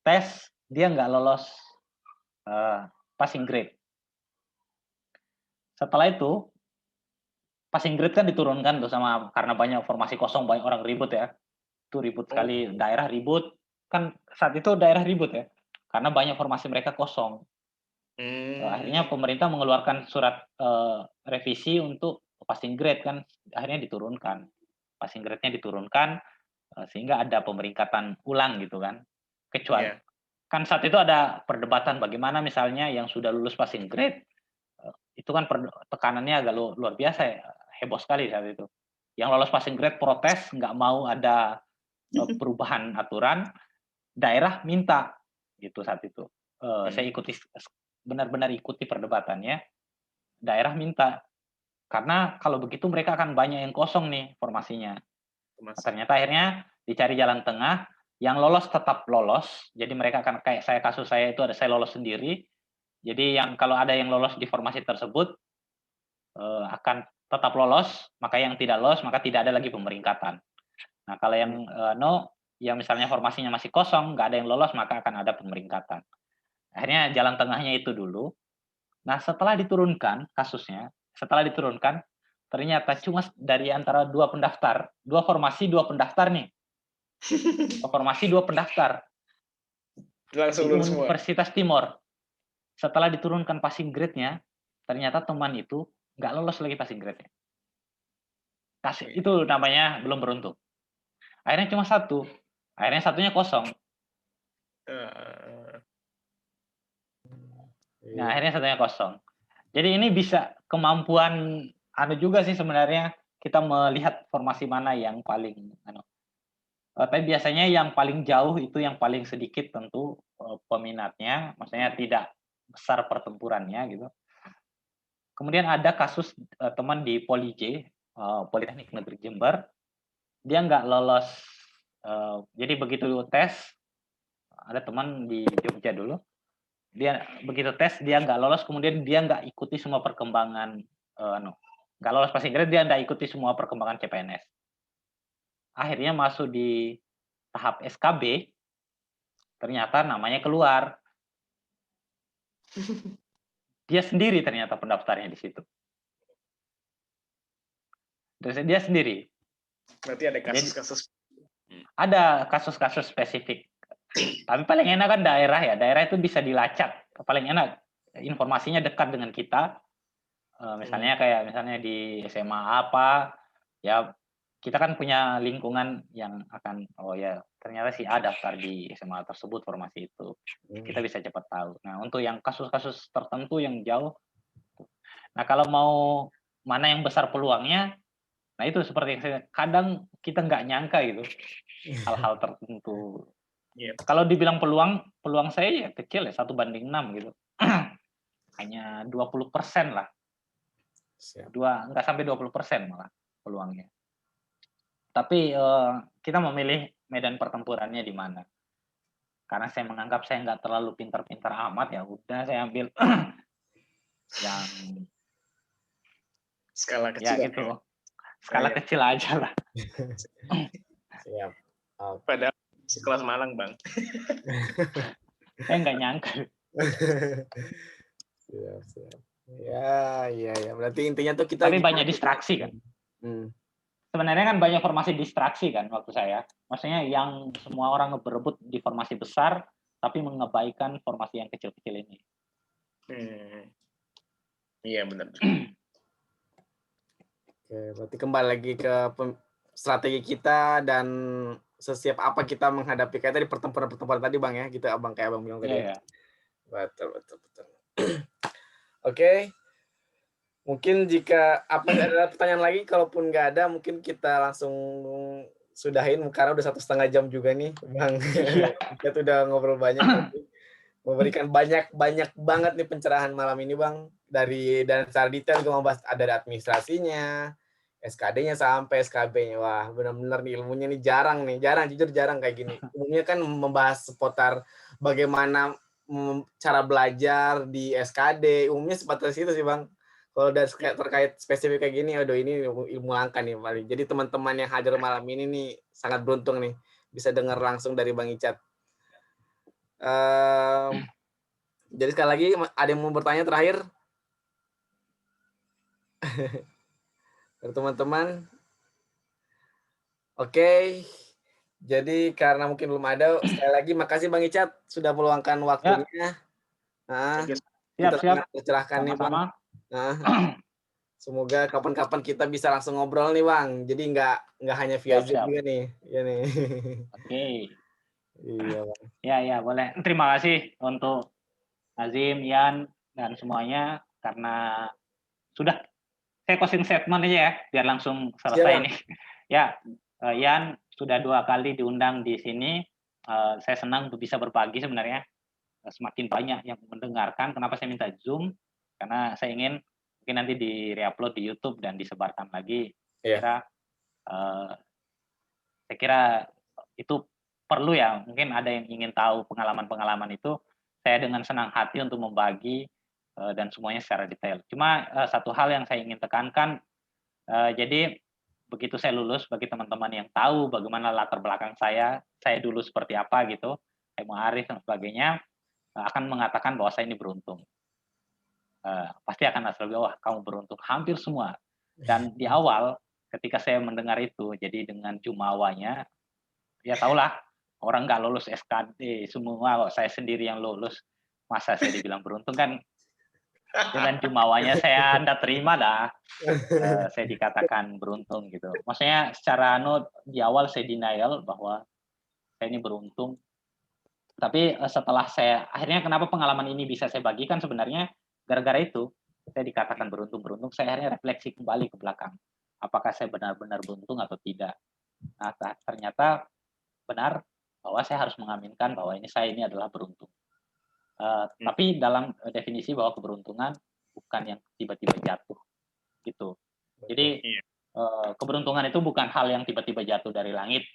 tes, dia nggak lolos passing grade. Setelah itu, passing grade kan diturunkan tuh karena banyak formasi kosong, banyak orang ribut ya. Itu ribut sekali, daerah ribut. Kan saat itu daerah ribut ya, karena banyak formasi mereka kosong. Akhirnya pemerintah mengeluarkan surat revisi untuk passing grade kan, akhirnya diturunkan. Passing grade-nya diturunkan, sehingga ada pemeringkatan ulang gitu kan. Kecuali kan saat itu ada perdebatan bagaimana misalnya yang sudah lulus passing grade, itu kan tekanannya agak luar biasa ya, heboh sekali saat itu. Yang lolos passing grade protes, nggak mau ada perubahan aturan, daerah minta gitu saat itu. Saya benar-benar ikuti perdebatannya, daerah minta. Karena kalau begitu mereka akan banyak yang kosong nih formasinya. Ternyata akhirnya dicari jalan tengah, yang lolos tetap lolos, jadi mereka akan kayak kasus saya itu ada saya lolos sendiri, jadi yang kalau ada yang lolos di formasi tersebut akan tetap lolos, maka yang tidak lolos maka tidak ada lagi pemeringkatan. Nah kalau yang yang misalnya formasinya masih kosong, nggak ada yang lolos, maka akan ada pemeringkatan. Akhirnya jalan tengahnya itu dulu. Nah, setelah diturunkan kasusnya, ternyata cuma dari antara dua pendaftar, dua pendaftar nih, dua pendaftar Langsung di lulus semua. Universitas Timor. Setelah diturunkan passing grade-nya, ternyata teman itu nggak lolos lagi passing grade-nya. Itu namanya belum beruntung. Akhirnya cuma satu, akhirnya satunya kosong. Nah, akhirnya satunya kosong. Jadi ini bisa kemampuan juga sih sebenarnya, kita melihat formasi mana yang paling tapi biasanya yang paling jauh itu yang paling sedikit tentu peminatnya, maksudnya tidak besar pertempurannya gitu. Kemudian ada kasus teman di Poli-J, Politeknik Negeri Jember, dia nggak lolos. Jadi begitu tes, ada teman di Jogja dulu, dia begitu tes dia nggak lolos, kemudian dia nggak ikuti semua perkembangan, nggak lolos passing grade, dia nggak ikuti semua perkembangan CPNS. Akhirnya masuk di tahap SKB, ternyata namanya keluar. Dia sendiri ternyata pendaftarnya di situ. Terus dia sendiri. Berarti ada kasus-kasus. Ada kasus-kasus spesifik. Tapi paling enak kan daerah ya. Daerah itu bisa dilacak. Paling enak informasinya dekat dengan kita. Misalnya di SMA apa, ya kita kan punya lingkungan yang akan, oh ya ternyata si A daftar di SMA tersebut formasi itu. Kita bisa cepat tahu. Nah, untuk yang kasus-kasus tertentu yang jauh, nah kalau mau mana yang besar peluangnya, nah itu seperti yang kadang kita nggak nyangka gitu, hal-hal tertentu. Kalau dibilang peluang saya ya kecil ya, 1/6 gitu. Hanya 20% lah. Nggak sampai 20% malah peluangnya. Tapi kita memilih medan pertempurannya di mana. Karena saya menganggap saya nggak terlalu pintar-pintar amat, ya udah saya ambil yang skala kecil. Ya gitu. Skala kecil aja lah. Siap. Padahal sekelas Malang, Bang. Saya nggak nyangka. Siap. Ya. Berarti intinya tuh kita. Tapi banyak distraksi kan. Sebenarnya kan banyak formasi distraksi kan waktu saya. Maksudnya yang semua orang berebut di formasi besar, tapi mengabaikan formasi yang kecil-kecil ini. Iya benar. Oke, berarti kembali lagi ke strategi kita dan sesiap apa kita menghadapi kayak tadi pertempuran tadi Bang ya, gitu Abang kayak Abang bilang tadi. Iya. Betul. Oke. Mungkin jika ada pertanyaan lagi, kalaupun nggak ada, mungkin kita langsung sudahin karena udah 1,5 jam juga nih, Bang. Kita udah ngobrol banyak, memberikan banyak banget nih pencerahan malam ini, Bang. Dan secara detail juga membahas ada dari administrasinya, SKD-nya sampai SKB-nya. Wah, benar-benar nih ilmunya nih jujur jarang kayak gini. Umumnya kan membahas seputar bagaimana cara belajar di SKD, umumnya sebatas itu sih, Bang. Kalau dari terkait spesifik kayak gini, aduh ini ilmu langka nih paling. Jadi teman-teman yang hadir malam ini nih sangat beruntung nih bisa dengar langsung dari Bang Icat. Jadi sekali lagi ada yang mau bertanya terakhir? Dari teman-teman? Oke. Jadi karena mungkin belum ada, sekali lagi makasih Bang Icat sudah meluangkan waktunya. Kita sangat tercerahkan nih Bang. Semoga kapan-kapan kita bisa langsung ngobrol nih Bang. Jadi nggak hanya via Zoom juga nih. Ya nih. Oke. Iya Bang. Ya boleh. Terima kasih untuk Nazim, Ian dan semuanya karena sudah saya closing statement aja ya biar langsung selesai nih. Ya, Ian sudah 2 kali diundang di sini. Saya senang bisa berbagi sebenarnya. Semakin banyak yang mendengarkan. Kenapa saya minta Zoom? Karena saya ingin mungkin nanti di-reupload di YouTube dan disebarkan lagi. Saya kira itu perlu ya. Mungkin ada yang ingin tahu pengalaman-pengalaman itu. Saya dengan senang hati untuk membagi dan semuanya secara detail. Cuma satu hal yang saya ingin tekankan, jadi begitu saya lulus, bagi teman-teman yang tahu bagaimana latar belakang saya dulu seperti apa gitu, saya Muarif dan sebagainya, akan mengatakan bahwa saya ini beruntung. pasti akan asal wah kamu beruntung, hampir semua. Dan di awal ketika saya mendengar itu, jadi dengan jumawanya, ya tahulah orang nggak lulus SKD semua kok, saya sendiri yang lulus. Masa saya dibilang beruntung kan dengan jumawanya saya ndak terima dah. Saya dikatakan beruntung gitu. Maksudnya secara di awal saya denial bahwa saya ini beruntung. Tapi setelah saya akhirnya kenapa pengalaman ini bisa saya bagikan sebenarnya gara-gara itu saya dikatakan beruntung, saya akhirnya refleksi kembali ke belakang. Apakah saya benar-benar beruntung atau tidak? Nah, ternyata benar bahwa saya harus mengaminkan bahwa saya ini adalah beruntung. Tapi dalam definisi bahwa keberuntungan bukan yang tiba-tiba jatuh gitu. Jadi keberuntungan itu bukan hal yang tiba-tiba jatuh dari langit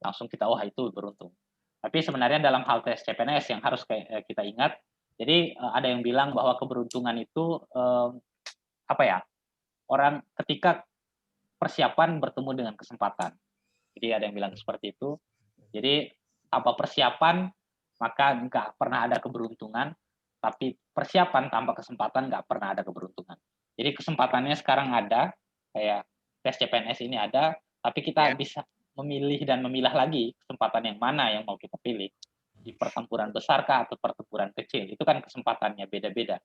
langsung kita wah itu beruntung. Tapi sebenarnya dalam hal tes CPNS yang harus kita ingat, jadi ada yang bilang bahwa keberuntungan itu apa ya? Orang ketika persiapan bertemu dengan kesempatan. Jadi ada yang bilang seperti itu. Jadi tanpa persiapan maka nggak pernah ada keberuntungan, tapi persiapan tanpa kesempatan nggak pernah ada keberuntungan. Jadi kesempatannya sekarang ada, kayak tes CPNS ini ada, tapi kita bisa memilih dan memilah lagi kesempatan yang mana yang mau kita pilih. Di pertempuran besar kah atau pertempuran kecil, itu kan kesempatannya beda-beda.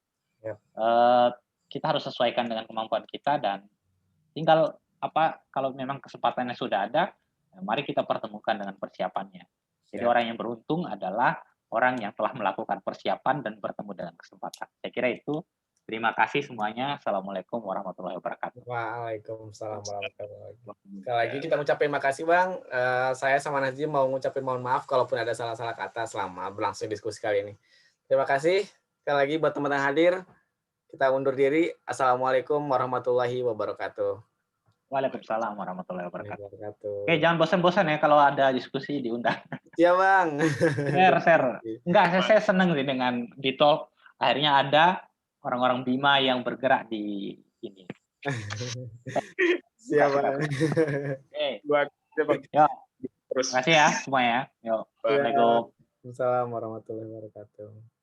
Kita harus sesuaikan dengan kemampuan kita dan tinggal kalau memang kesempatannya sudah ada, mari kita pertemukan dengan persiapannya. Jadi orang yang beruntung adalah orang yang telah melakukan persiapan dan bertemu dengan kesempatan. Saya kira itu. Terima kasih semuanya. Assalamualaikum warahmatullahi wabarakatuh. Waalaikumsalam warahmatullahi wabarakatuh. Sekali lagi kita ngucapin makasih Bang. Saya sama Nazim mau ngucapin mohon maaf kalaupun ada salah-salah kata selama berlangsung diskusi kali ini. Terima kasih sekali lagi buat teman-teman hadir. Kita undur diri. Assalamualaikum warahmatullahi wabarakatuh. Waalaikumsalam warahmatullahi wabarakatuh. Oke, jangan bosan-bosan ya kalau ada diskusi diundang. Iya Bang. Share. Enggak, saya senang sih dengan di talk. Akhirnya ada orang-orang Bima yang bergerak di ini. Siap Bang. Oke. Yo, terima kasih ya semuanya. Yo, Assalamualaikum. Waalaikumsalam warahmatullahi wabarakatuh.